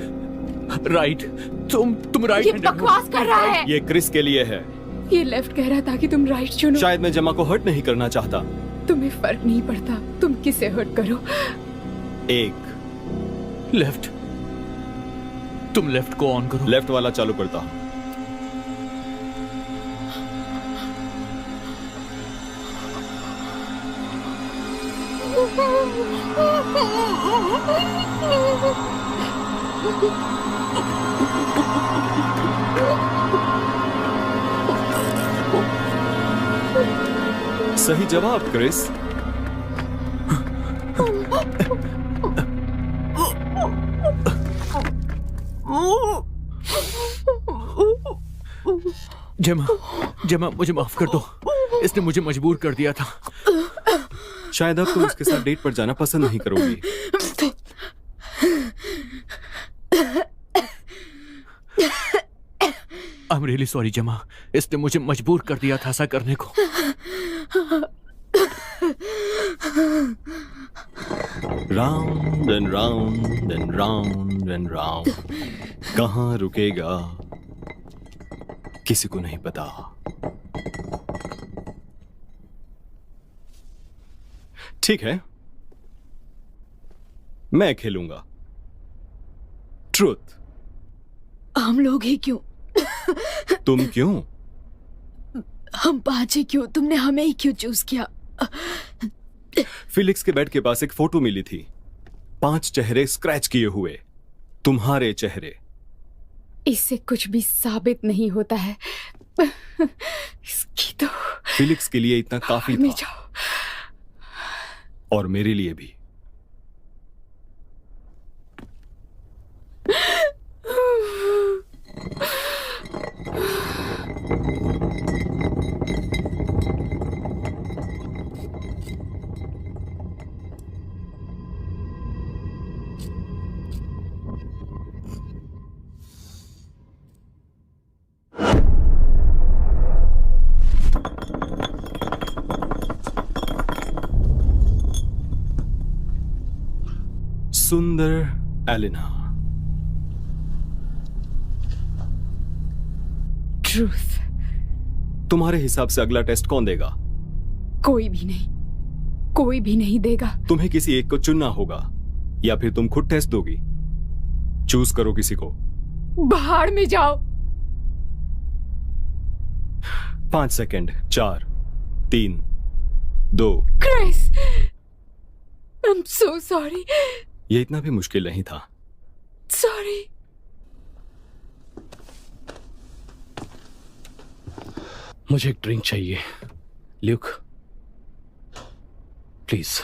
Right. तुम राइट ये हैंडेड हो। बकवास कर रहा है। ये क्रिस के लिए है। ये लेफ्ट कह रहा था कि तुम राइट चुनो। शायद मैं जमा को हर्ट नहीं करना चाहता। तुम्हें फर्क नहीं पड़ता तुम किसे हर्ट करो। 1। लेफ्ट। तुम लेफ्ट को ऑन करो। लेफ्ट वाला चालू करता हूं। सही जवाब क्रिस। जेमा, मुझे माफ कर दो। इसने मुझे मजबूर कर दिया था। शायद अब तुम उसके साथ डेट पर जाना पसंद नहीं करोगी। आई एम रियली सॉरी जमा, इसने मुझे मजबूर कर दिया था ऐसा करने को। Round and round and round and round, कहाँ रुकेगा किसी को नहीं पता। ठीक है, मैं खेलूंगा। ट्रूथ। हम लोग ही क्यों? तुम क्यों? हम 5 ही क्यों? तुमने हमें ही क्यों चूज किया? फिलिक्स के बेड के पास एक फोटो मिली थी, 5 चेहरे स्क्रैच किए हुए, तुम्हारे चेहरे। इससे कुछ भी साबित नहीं होता है। इसकी तो फिलिक्स के लिए इतना काफी में था, जाओ। और मेरे लिए भी। सुंदर एलिना। ट्रूथ। तुम्हारे हिसाब से अगला टेस्ट कौन देगा? कोई भी नहीं, कोई भी नहीं देगा। तुम्हें किसी एक को चुनना होगा, या फिर तुम खुद टेस्ट दोगी। चूज करो किसी को। बाहर में जाओ। 5 second. 4, 3, 2। Chris, I am so sorry. ये इतना भी मुश्किल नहीं था। सॉरी। मुझे एक ड्रिंक चाहिए, ल्यूक, प्लीज।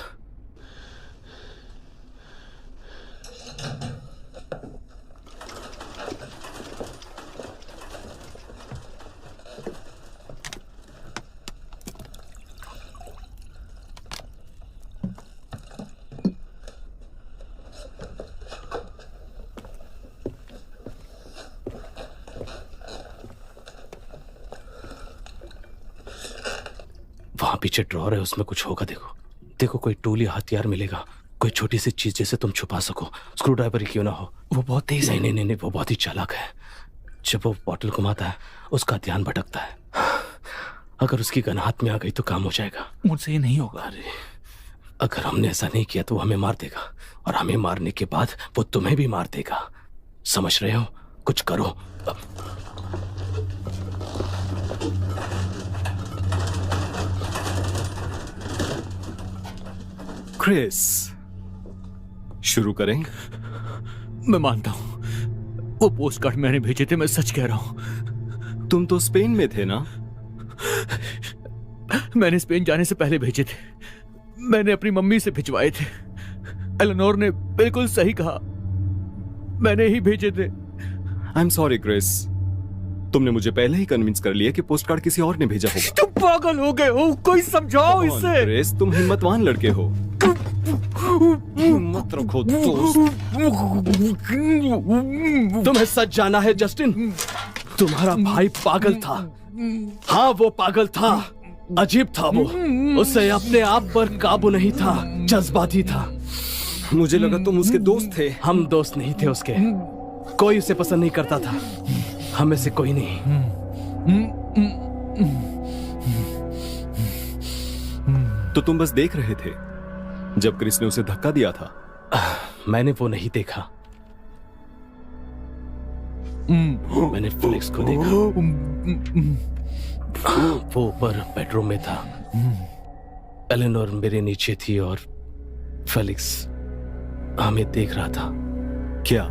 वहां पीछे ड्रॉर है, उसमें कुछ होगा। देखो देखो, कोई टूल या हथियार मिलेगा, कोई छोटी सी चीज जिसे तुम छुपा सको। स्क्रू ड्राइवर ही क्यों ना हो। वो बहुत तेज है। नहीं नहीं नहीं, वो बहुत ही चालाक है। जब वो बॉटल घुमाता है उसका ध्यान भटकता है। अगर उसकी गन हाथ में आ गई तो काम हो जाएगा। मुझसे ये नहीं होगा। अरे, अगर हमने ऐसा नहीं किया तो वो हमें मार देगा, और हमें मारने के बाद वो तुम्हें भी मार देगा। समझ रहे हो? कुछ करो। क्रिस, शुरू करें? मैं मानता हूं, वो पोस्ट कार्ड मैंने भेजे थे, मैं सच कह रहा हूं। तुम तो स्पेन में थे ना? मैंने स्पेन जाने से पहले भेजे थे। मैंने अपनी मम्मी से भिजवाए थे। एलेनोर ने बिल्कुल सही कहा, मैंने ही भेजे थे। आई एम सॉरी क्रिस, तुमने मुझे पहले ही कन्विंस कर लिया कि पोस्ट कार्ड किसी और ने भेजा होगा। तुम पागल हो गए हो, कोई समझाओ इसे। क्रिस, तुम हिम्मतवान लड़के हो। हिम्मत रखो दोस्त। तुम्हें सच जाना है जस्टिन, तुम्हारा भाई पागल था। हाँ, वो पागल था, अजीब था वो। उसे अपने आप पर काबू नहीं था, जज्बाती था। मुझे लगा तुम उसके दोस्त थे। हम दोस्त नहीं थे उसके, कोई उसे पसंद नहीं करता था, हमें से कोई नहीं। तो तुम बस देख रहे थे जब क्रिस ने उसे धक्का दिया था? मैंने वो नहीं देखा, मैंने फिलिक्स को देखा। वो ऊपर बेडरूम में था, एलेनोर मेरे नीचे थी, और फिलिक्स हमें देख रहा था। क्या?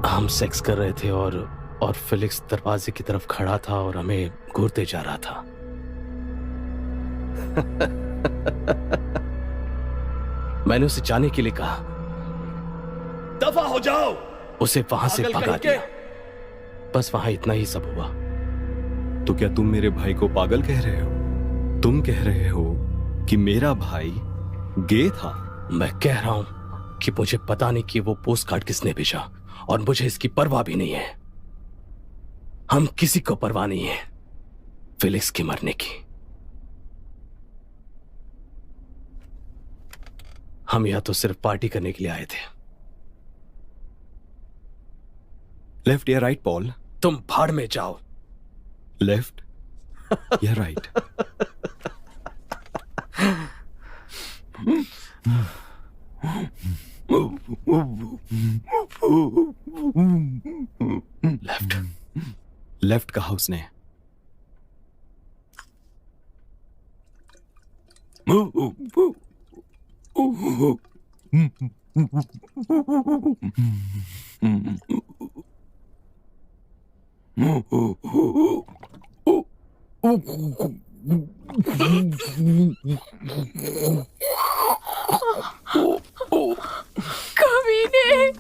हम सेक्स कर रहे थे, और फिलिक्स दरवाजे की तरफ खड़ा था और हमें घूरते जा रहा था। मैंने उसे जाने के लिए कहा, दफा हो जाओ। उसे वहां से भगा दिया। बस वहां इतना ही सब हुआ। तो क्या तुम मेरे भाई को पागल कह रहे हो? तुम कह रहे हो कि मेरा भाई गे था? मैं कह रहा हूं कि मुझे पता नहीं कि वो पोस्ट कार्ड किसने भेजा, और मुझे इसकी परवाह भी नहीं है। हम किसी को परवाह नहीं है फिलिक्स के मरने की। हम यहां तो सिर्फ पार्टी करने के लिए आए थे। लेफ्ट या राइट पॉल? तुम भाड़ में जाओ। लेफ्ट या राइट? लेफ्ट। लेफ्ट कहा उसने। कमीने।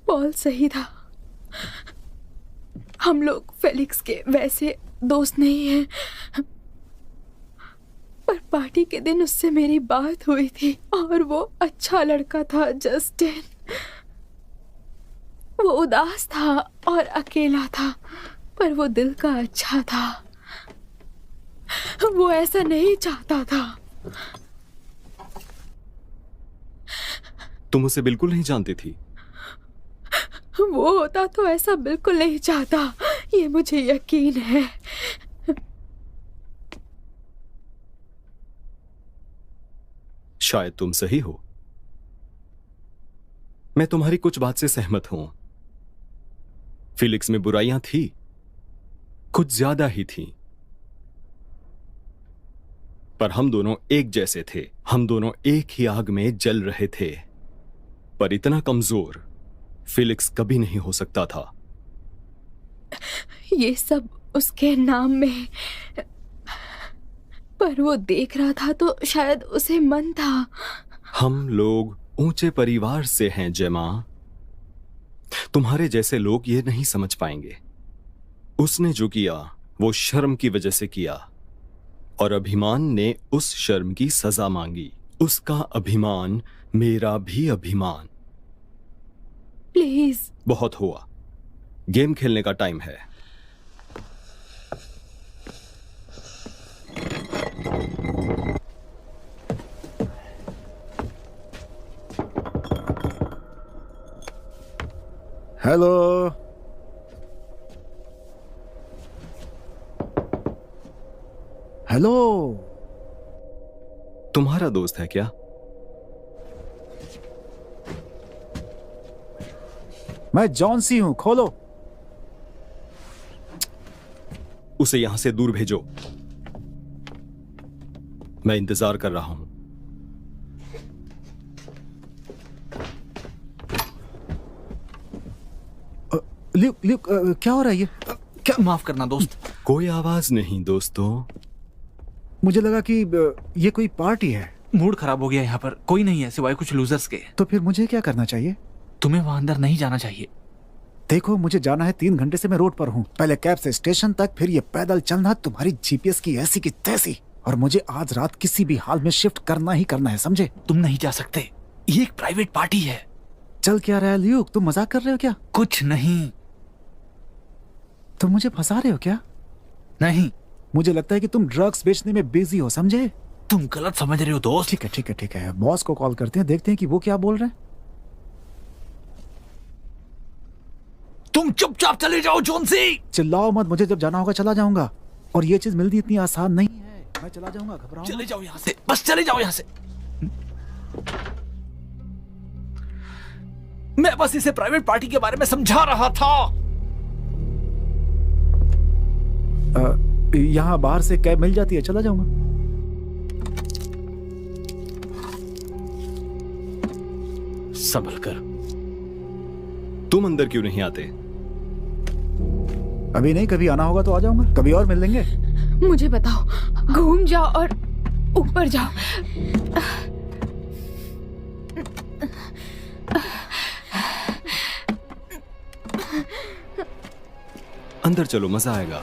पॉल सही था। हम लोग फेलिक्स के वैसे दोस्त नहीं हैं, पर पार्टी के दिन उससे मेरी बात हुई थी और वो अच्छा लड़का था जस्टिन। वो उदास था और अकेला था, पर वो दिल का अच्छा था। वो ऐसा नहीं चाहता था। तुम उसे बिल्कुल नहीं जानती थी? वो होता तो ऐसा बिल्कुल नहीं चाहता, ये मुझे यकीन है। शायद तुम सही हो। मैं तुम्हारी कुछ बात से सहमत हूं। फिलिक्स में बुराइयां थी, कुछ ज्यादा ही थी, पर हम दोनों एक जैसे थे। हम दोनों एक ही आग में जल रहे थे, पर इतना कमजोर फिलिक्स कभी नहीं हो सकता था। ये सब उसके नाम में, पर वो देख रहा था तो शायद उसे मन था। हम लोग ऊंचे परिवार से हैं जेमा। तुम्हारे जैसे लोग ये नहीं समझ पाएंगे। उसने जो किया वो शर्म की वजह से किया, और अभिमान ने उस शर्म की सजा मांगी। उसका अभिमान मेरा भी अभिमान। प्लीज। बहुत हुआ, गेम खेलने का टाइम है। हेलो। हेलो। तुम्हारा दोस्त है क्या? मैं जॉन सी हूं, खोलो। उसे यहां से दूर भेजो। मैं इंतजार कर रहा हूं। ल्यूक, ल्यूक, क्या हो रहा है ये? क्या? माफ करना दोस्त। कोई आवाज नहीं दोस्तों। मुझे लगा कि ये कोई पार्टी है। मूड खराब हो गया यहाँ पर। कोई नहीं है सिवाय कुछ लूजर्स के। तो फिर मुझे क्या करना चाहिए? तुम्हें वहां अंदर नहीं जाना चाहिए। देखो, मुझे जाना है। 3 घंटे से मैं रोड पर हूँ। पहले कैब से स्टेशन तक, फिर ये पैदल चलना तुम्हारी जीपीएस की ऐसी की तैसी। और मुझे आज रात किसी भी हाल में शिफ्ट करना ही करना है, समझे? तुम नहीं जा सकते, ये एक प्राइवेट पार्टी है। चल क्या रहा है ल्यूक? तुम मजाक कर रहे हो क्या? कुछ नहीं। तुम मुझे फंसा रहे हो क्या? नहीं। मुझे लगता है कि तुम ड्रग्स बेचने में बिजी हो, समझे? तुम गलत समझ रहे हो दोस्त। ठीक है, ठीक है, ठीक है। बॉस को कॉल करते हैं, देखते हैं कि वो क्या बोल रहे हैं। तुम चुपचाप चले जाओ जोनसी। चिल्लाओ मत, मुझे जब जाना होगा चला जाऊंगा। और ये चीज मिलती इतनी आसान नहीं है। मैं चला जाऊंगा, घबराओ चले मत। जाओ यहाँ से, बस चले जाओ यहाँ से। मैं बस इसे प्राइवेट पार्टी के बारे में समझा रहा था। यहाँ बाहर से कैब मिल जाती है, चला जाऊंगा। संभल कर। तुम अंदर क्यों नहीं आते? अभी नहीं, कभी आना होगा तो आ जाऊंगा, कभी और मिल लेंगे। मुझे बताओ, घूम जाओ और ऊपर जाओ। अंदर चलो, मजा आएगा।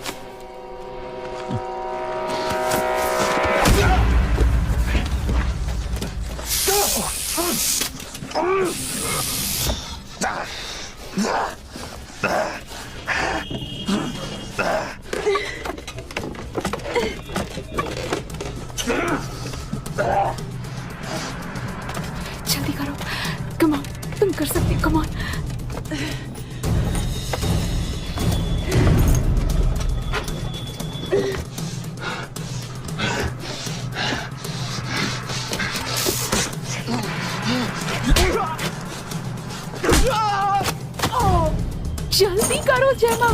जल्दी करो, कम ऑन, तुम कर सकती हो, कम ऑन। जल्दी करो जेमा।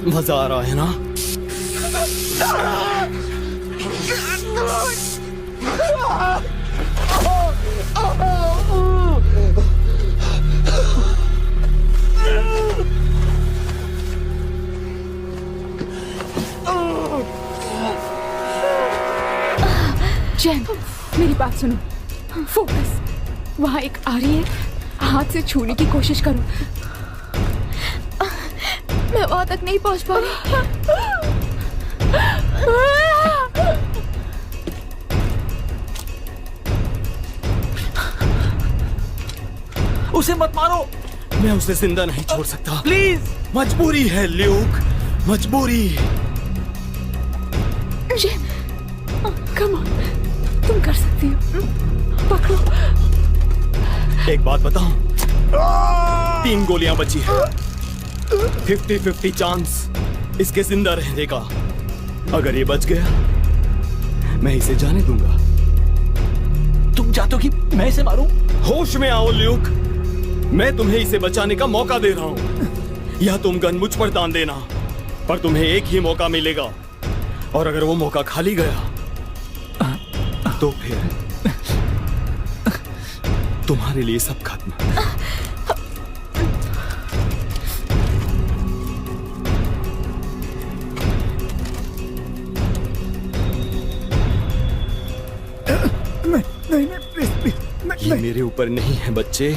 मजा आ रहा है ना? जैन, मेरी बात सुनो, फोकस। वहां एक आ रही है, हाथ से छूने की कोशिश करो। मैं वहां तक नहीं पहुंच पा रही। उसे मत मारो, मैं उसे जिंदा नहीं छोड़ सकता। प्लीज। मजबूरी है ल्यूक, मजबूरी। जैन, कम ऑन, तुम कर सकती हो, पकड़ो। एक बात बताऊं, 3 गोलियां बची है, 50-50 चांस इसके जिंदा रहने का। अगर ये बच गया, मैं इसे जाने दूंगा। तुम चाहते हो कि मैं इसे मारूं? होश में आओ ल्यूक, मैं तुम्हें इसे बचाने का मौका दे रहा हूं। या तुम गन मुझ पर तान देना, पर तुम्हें एक ही मौका मिलेगा, और अगर वो मौका खाली गया तो फिर तुम्हारे लिए सब खत्म। नहीं, प्लीज प्लीज। ये मेरे ऊपर नहीं है बच्चे।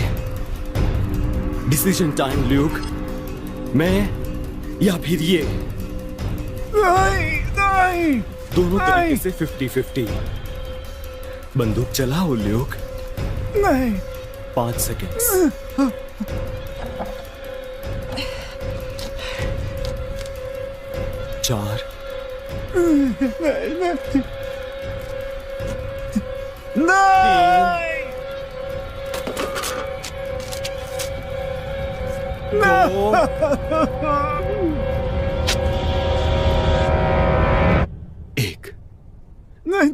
डिसीजन टाइम ल्यूक, मैं या फिर ये। नहीं। दोनों तरीके से 50-50। बंदूक चलाओ ल्यूक। नहीं। 5 सेकेंड्स। 4। नहीं। 1। नहीं।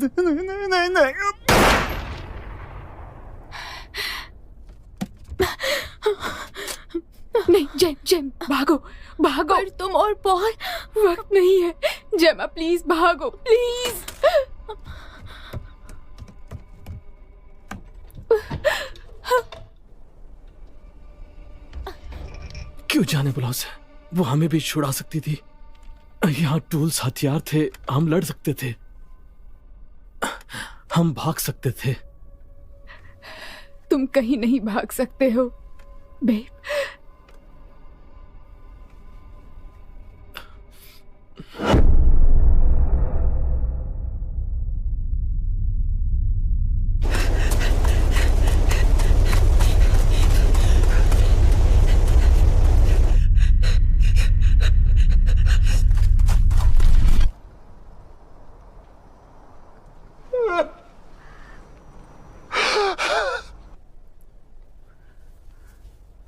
नहीं, जैन, जैन, भागो, भागो। पर तुम और पॉल, वक्त नहीं है। जेमा, प्लीज भागो, प्लीज। क्यों जाने बुलाओ से, वो हमें भी छुड़ा सकती थी। यहाँ टूल्स, हथियार थे, हम लड़ सकते थे, हम भाग सकते थे। तुम कहीं नहीं भाग सकते हो, बेब।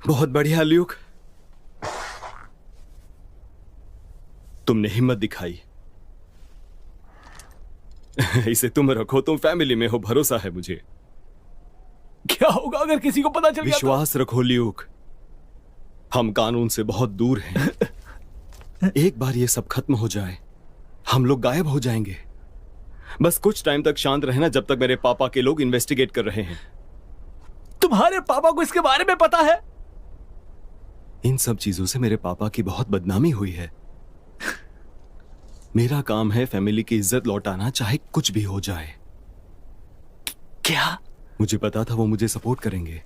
बहुत बढ़िया ल्यूक, तुमने हिम्मत दिखाई। इसे तुम रखो, तुम फैमिली में हो, भरोसा है मुझे। क्या होगा अगर किसी को पता चल गया तो? विश्वास रखो ल्यूक, हम कानून से बहुत दूर हैं। एक बार ये सब खत्म हो जाए, हम लोग गायब हो जाएंगे। बस कुछ टाइम तक शांत रहना, जब तक मेरे पापा के लोग इन्वेस्टिगेट कर रहे हैं। तुम्हारे पापा को इसके बारे में पता है? इन सब चीजों से मेरे पापा की बहुत बदनामी हुई है। मेरा काम है फैमिली की इज्जत लौटाना, चाहे कुछ भी हो जाए। क्या? मुझे पता था वो मुझे सपोर्ट करेंगे।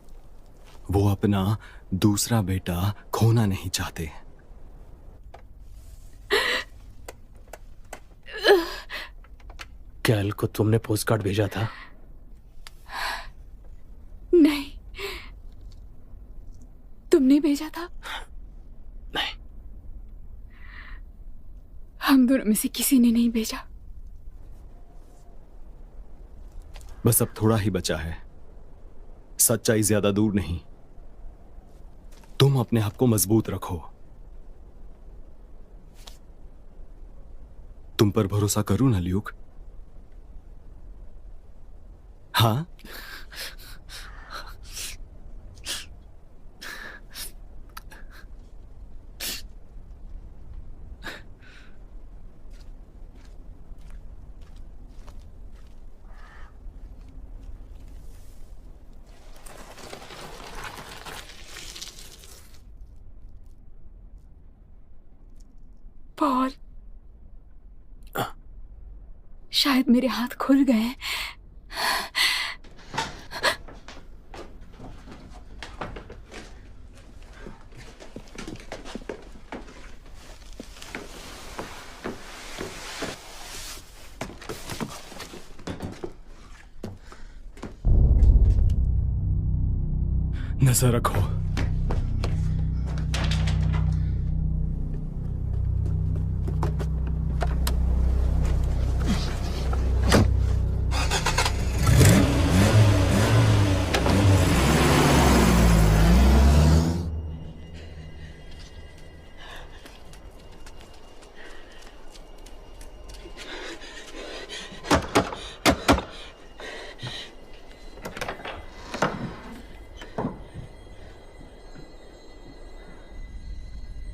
वो अपना दूसरा बेटा खोना नहीं चाहते। कैल को तुमने पोस्ट कार्ड भेजा था? नहीं, तुमने भेजा था? नहीं। हम दोनों में से किसी ने नहीं भेजा। बस अब थोड़ा ही बचा है, सच्चाई ज्यादा दूर नहीं। तुम अपने आप को मजबूत रखो। तुम पर भरोसा करूं ना ल्यूक? हाँ? पॉल, शायद मेरे हाथ खुल गए हैं। नजर रखो।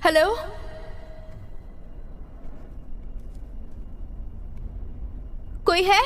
हेलो, कोई है?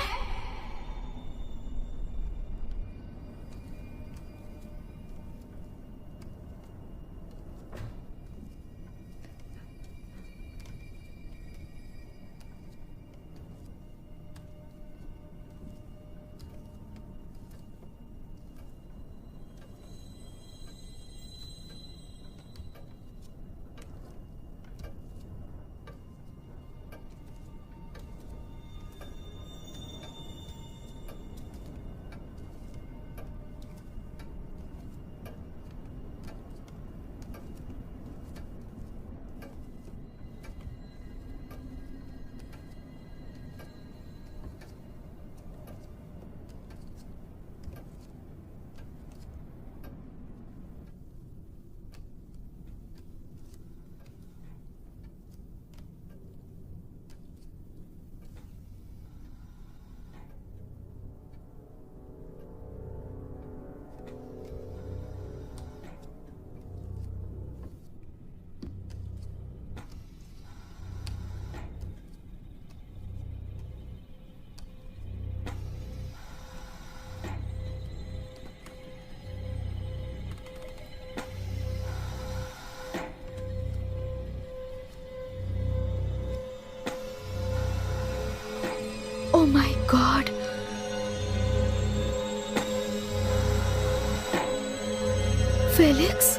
Oh my God. Felix?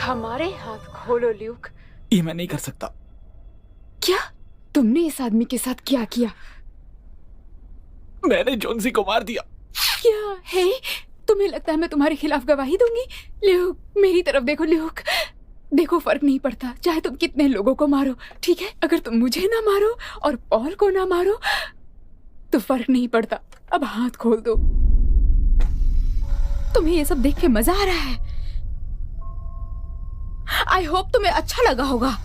हमारे हाथ खोलो ल्यूक। ये मैं नहीं कर सकता। क्या? तुमने इस आदमी के साथ क्या किया? मैंने जोन्सी को मार दिया। क्या है? तुम्हें लगता है मैं तुम्हारे खिलाफ गवाही दूंगी? ल्यूक, मेरी तरफ देखो ल्यूक। देखो, फर्क नहीं पड़ता चाहे तुम कितने लोगों को मारो, ठीक है? अगर तुम मुझे ना मारो और पॉल को ना मारो तो फर्क नहीं पड़ता, अब हाथ खोल दो। तुम्हें ये सब देख के मजा आ रहा है? आई होप तुम्हें अच्छा लगा होगा।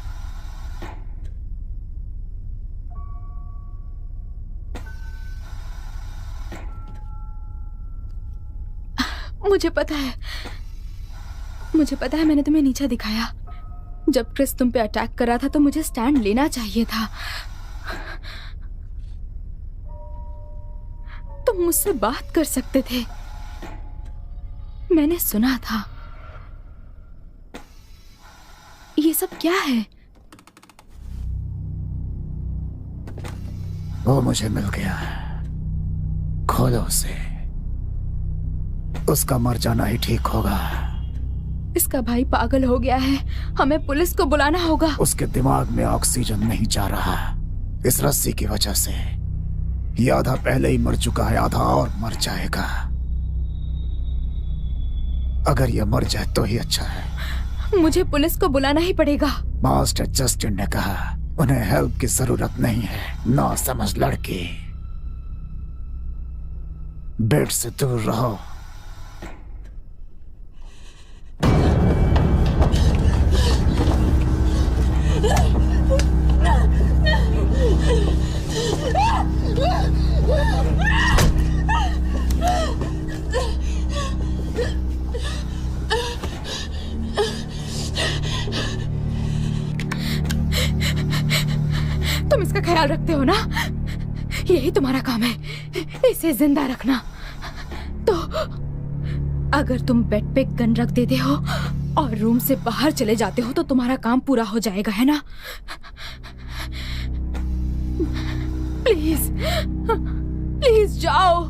मुझे पता है मैंने तुम्हें नीचा दिखाया। जब क्रिस तुम पे अटैक कर रहा था तो मुझे स्टैंड लेना चाहिए था। तुम मुझसे बात कर सकते थे, मैंने सुना था। ये सब क्या है? वो मुझे मिल गया, खोलो उसे, उसका मर जाना ही ठीक होगा। इसका भाई पागल हो गया है, हमें पुलिस को बुलाना होगा। उसके दिमाग में ऑक्सीजन नहीं जा रहा इस रस्सी की वजह से। ये आधा पहले ही मर चुका है, आधा और मर जाएगा। अगर ये मर जाए तो ही अच्छा है। मुझे पुलिस को बुलाना ही पड़ेगा। मास्टर जस्टिन ने कहा उन्हें हेल्प की जरूरत नहीं है। ना समझ लड़की, बेड से दूर रहो। तुम इसका ख्याल रखते हो ना? यही तुम्हारा काम है, इसे जिंदा रखना। तो अगर तुम बेड पे गन रख देते हो और रूम से बाहर चले जाते हो तो तुम्हारा काम पूरा हो जाएगा, है ना? प्लीज प्लीज जाओ।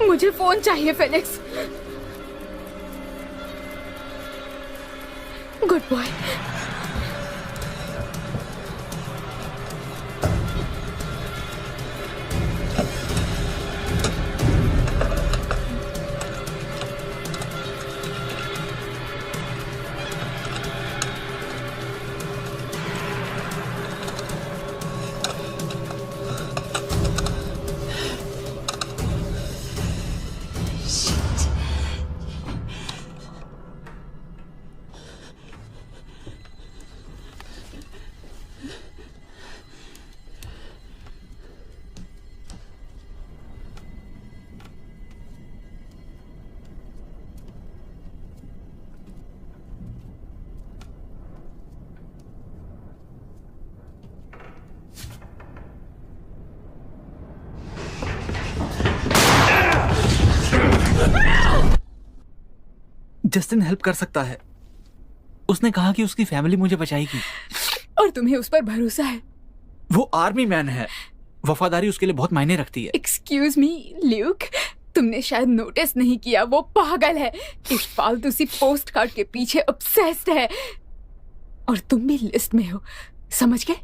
मुझे फोन चाहिए Felix. Good boy. Justin help कर सकता है। उसने कहा कि उसकी फैमिली मुझे बचाएगी। और तुम्हें उस पर भरोसा है? वो आर्मी मैन है, वफादारी उसके लिए बहुत मायने रखती है। एक्सक्यूज मी ल्यूक, तुमने शायद नोटिस नहीं किया, वो पागल है, इस फालतू सी पोस्ट कार्ड के पीछे ऑब्सेस्ड है। और तुम भी लिस्ट में हो, समझ गए?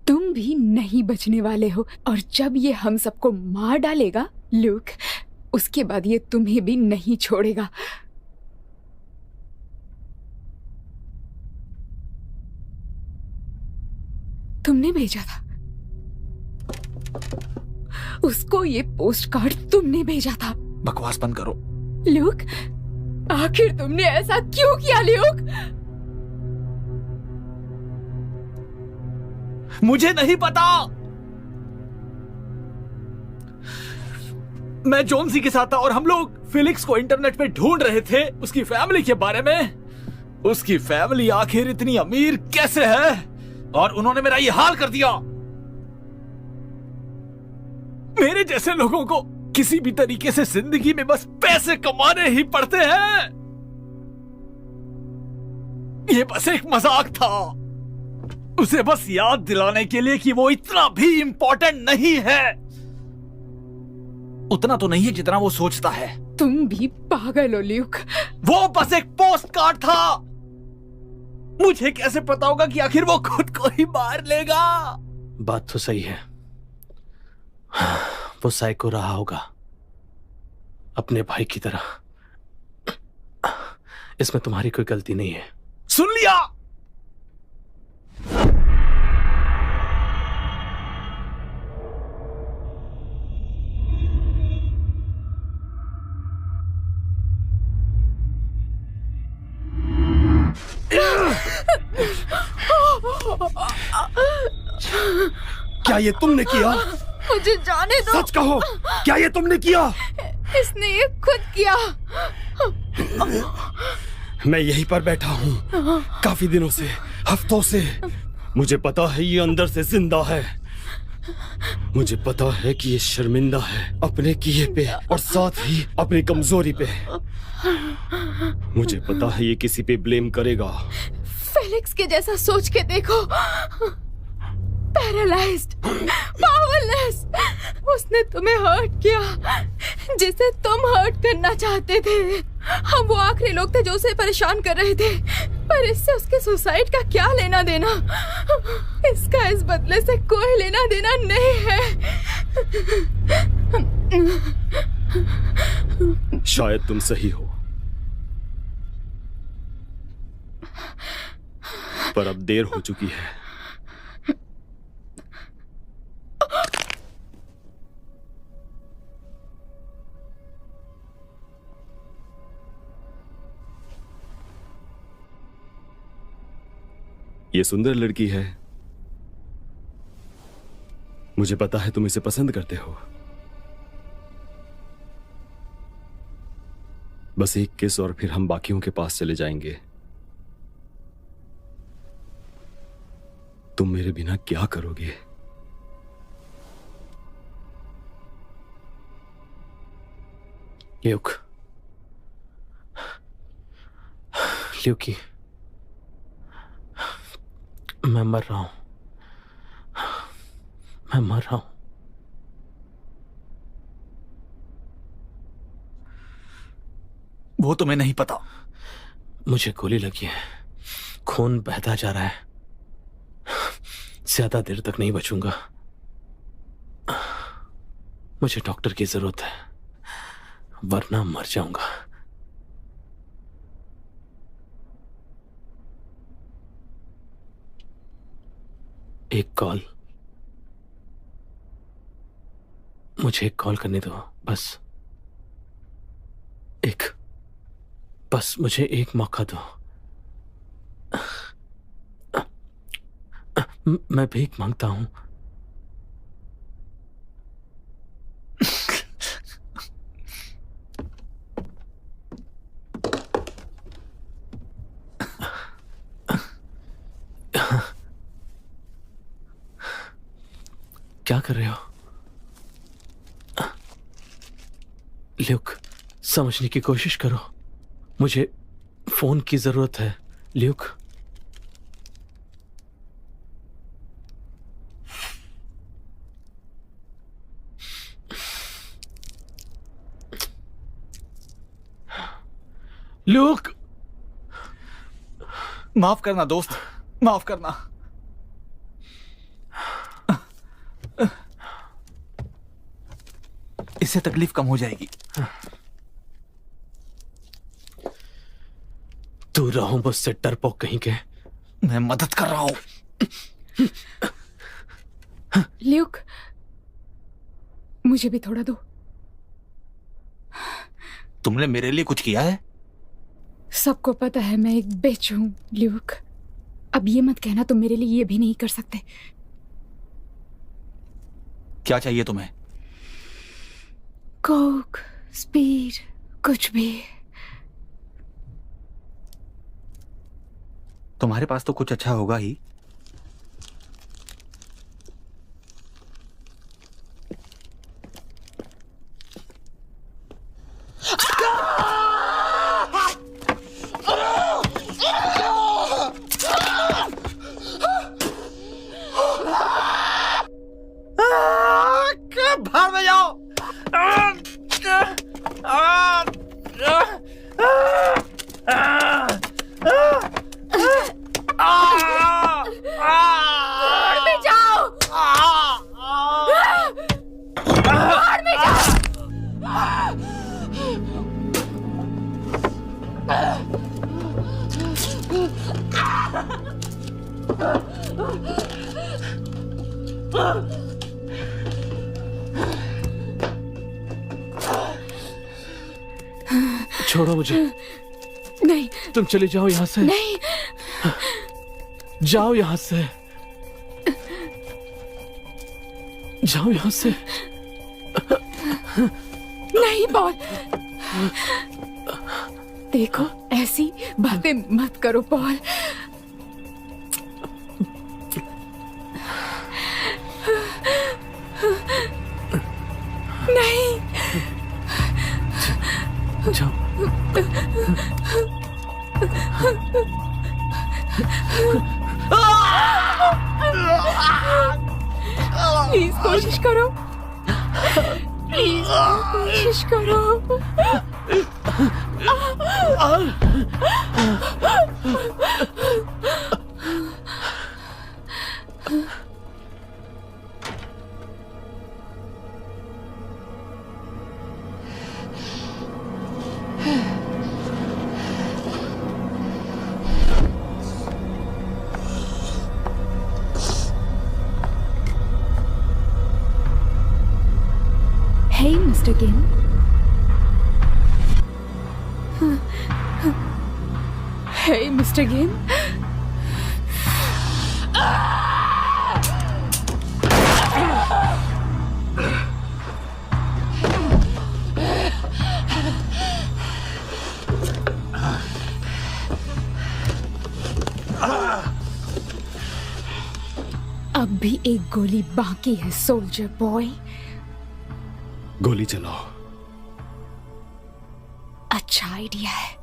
तुम भी नहीं बचने वाले हो। और जब ये हम सबको मार डालेगा ल्यूक, उसके बाद ये तुम्हें भी नहीं छोड़ेगा। तुमने भेजा था। उसको ये पोस्ट कार्ड तुमने भेजा था। बकवास बंद करो। ल्यूक, आखिर तुमने ऐसा क्यों किया ल्यूक? मुझे नहीं पता। मैं जोनसी के साथ था और हम लोग फिलिक्स को इंटरनेट पे ढूंढ रहे थे, उसकी फैमिली के बारे में। उसकी फैमिली आखिर इतनी अमीर कैसे है, और उन्होंने मेरा ये हाल कर दिया। मेरे जैसे लोगों को किसी भी तरीके से जिंदगी में बस पैसे कमाने ही पड़ते हैं। ये बस एक मजाक था, उसे बस याद दिलाने के लिए कि वो इतना भी इंपॉर्टेंट नहीं है। उतना तो नहीं है जितना वो सोचता है। तुम भी पागल हो ल्यूक। वो बस एक पोस्ट कार्ड था। मुझे कैसे पता होगा कि आखिर वो खुद को ही मार लेगा? बात तो सही है, वो साइको रहा होगा, अपने भाई की तरह। इसमें तुम्हारी कोई गलती नहीं है। सुन लिया? क्या ये तुमने किया? मुझे जाने दो। सच कहो, क्या ये तुमने किया? इसने ये खुद किया। मैं यहीं पर बैठा हूँ काफी दिनों से, हफ्तों से। मुझे पता है ये अंदर से जिंदा है। मुझे पता है कि ये शर्मिंदा है अपने किए पे और साथ ही अपनी कमजोरी पे। मुझे पता है ये किसी पे ब्लेम करेगा। फेलिक्स के जैसा सोच के देखो। Paralysed, powerless. उसने तुम्हें हर्ट किया जिसे तुम हर्ट करना चाहते थे। हम वो आखिरी लोग थे जो उसे परेशान कर रहे थे, पर इससे उसके सुसाइड का क्या लेना देना? इसका इस बदले से कोई लेना देना नहीं है। शायद तुम सही हो, पर अब देर हो चुकी है। ये सुंदर लड़की है, मुझे पता है तुम इसे पसंद करते हो। बस एक किस और फिर हम बाकियों के पास चले जाएंगे। तुम मेरे बिना क्या करोगे? ल्यूक, ल्यूकी, मैं मर रहा हूं। मैं मर रहा हूं। वो तुम्हें नहीं पता। मुझे गोली लगी है, खून बहता जा रहा है। ज्यादा देर तक नहीं बचूंगा। मुझे डॉक्टर की जरूरत है, वरना मर जाऊंगा। एक कॉल, मुझे एक कॉल करने दो। बस मुझे एक मौका दो। मैं भीख मांगता हूं। क्या कर रहे हो? ल्यूक, समझने की कोशिश करो। मुझे फोन की जरूरत है ल्यूक। ल्यूक, माफ करना दोस्त, माफ करना। इससे तकलीफ कम हो जाएगी। दूर रहो मुझसे डरपोक कहीं के। मैं मदद कर रहा हूं। ल्यूक, मुझे भी थोड़ा दो। तुमने मेरे लिए कुछ किया है? सबको पता है मैं एक बिच हूं ल्यूक। अब ये मत कहना तुम मेरे लिए ये भी नहीं कर सकते। क्या चाहिए तुम्हें? कोक, स्पीड, कुछ भी। तुम्हारे पास तो कुछ अच्छा होगा ही। भाड़ में जाओ। छोड़ो मुझे। नहीं, तुम चले जाओ यहाँ से। नहीं, जाओ यहाँ से। जाओ यहाँ से। नहीं पॉल। देखो, ऐसी बातें मत करो पॉल। नहीं, जाओ। प्लीज कोशिश करो। प्लीज कोशिश करो। Hey, Mr. Kim. Hey, Mr. Game. अब भी एक गोली बाकी है सोल्जर बॉय। गोली चलाओ। अच्छा आइडिया है।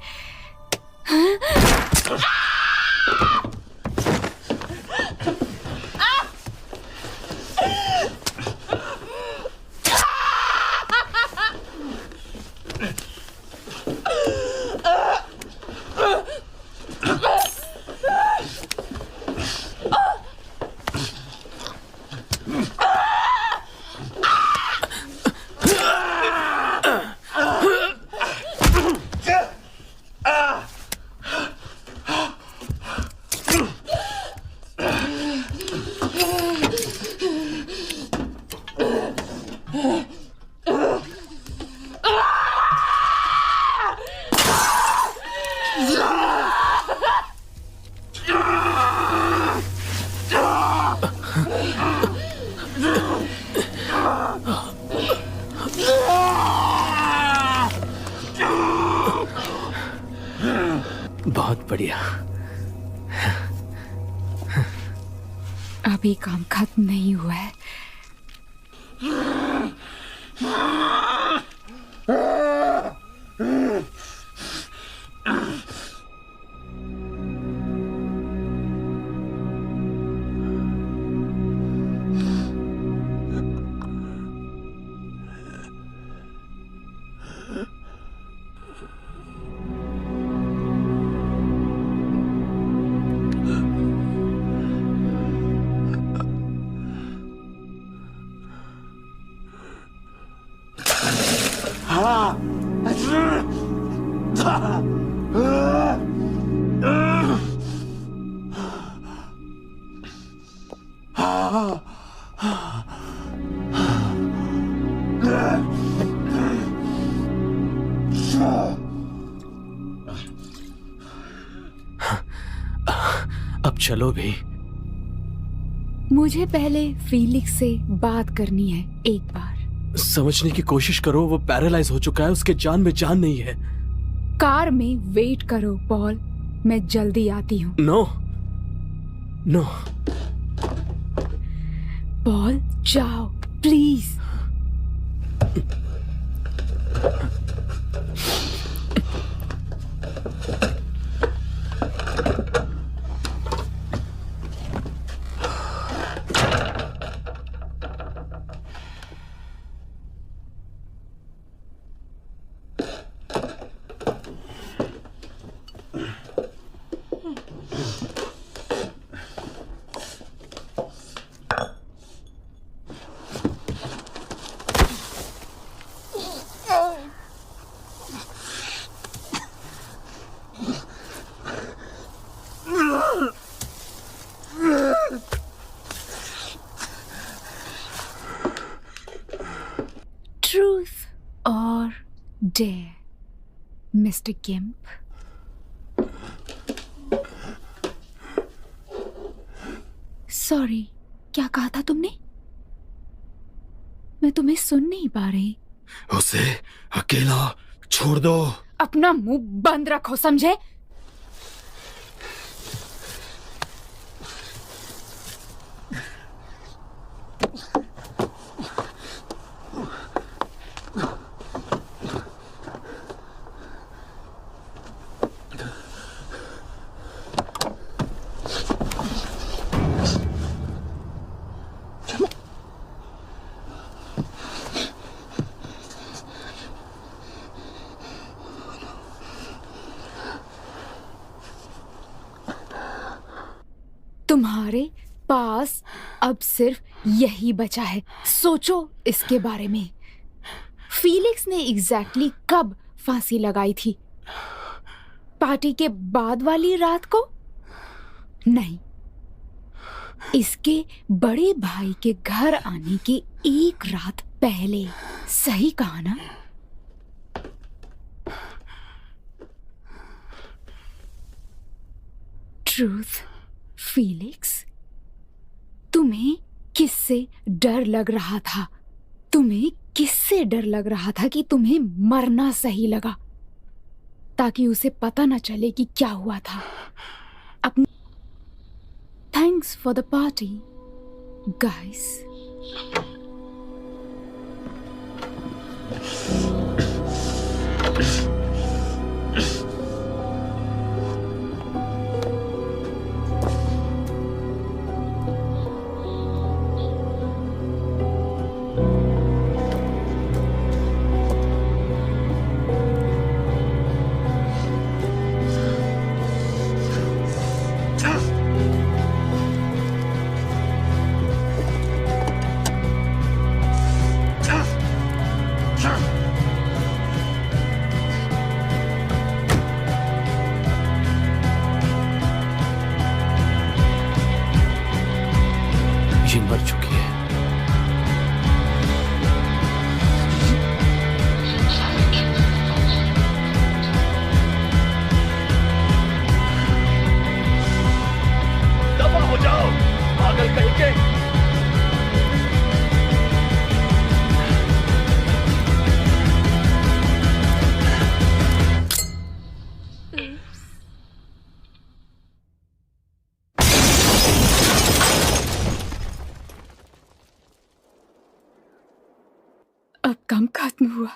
बहुत बढ़िया। अभी काम खत्म नहीं हुआ है। अब चलो भी। मुझे पहले फीलिक्स से बात करनी है एक बार। समझने की कोशिश करो, वो पैरालाइज हो चुका है, उसके जान में जान नहीं है। कार में वेट करो पॉल, मैं जल्दी आती हूँ। No no. पॉल जाओ प्लीज। ट्रूथ और डेयर, मिस्टर गिम्प। सॉरी, क्या कहा था तुमने? मैं तुम्हें सुन नहीं पा रही। उसे अकेला छोड़ दो। अपना मुंह बंद रखो, समझे? तुम्हारे पास अब सिर्फ यही बचा है। सोचो इसके बारे में। फीलिक्स ने एग्जैक्टली कब फांसी लगाई थी? पार्टी के बाद वाली रात को? नहीं, इसके बड़े भाई के घर आने के एक रात पहले। सही कहा ना? ट्रूथ। फीलिक्स, तुम्हें किससे डर लग रहा था? तुम्हें किससे डर लग रहा था कि तुम्हें मरना सही लगा, ताकि उसे पता न चले कि क्या हुआ था? अपनी thanks for the party guys. ये मर चुकी है। दफा हो जाओ, पागल कहीं के। अब काम खत्म हुआ।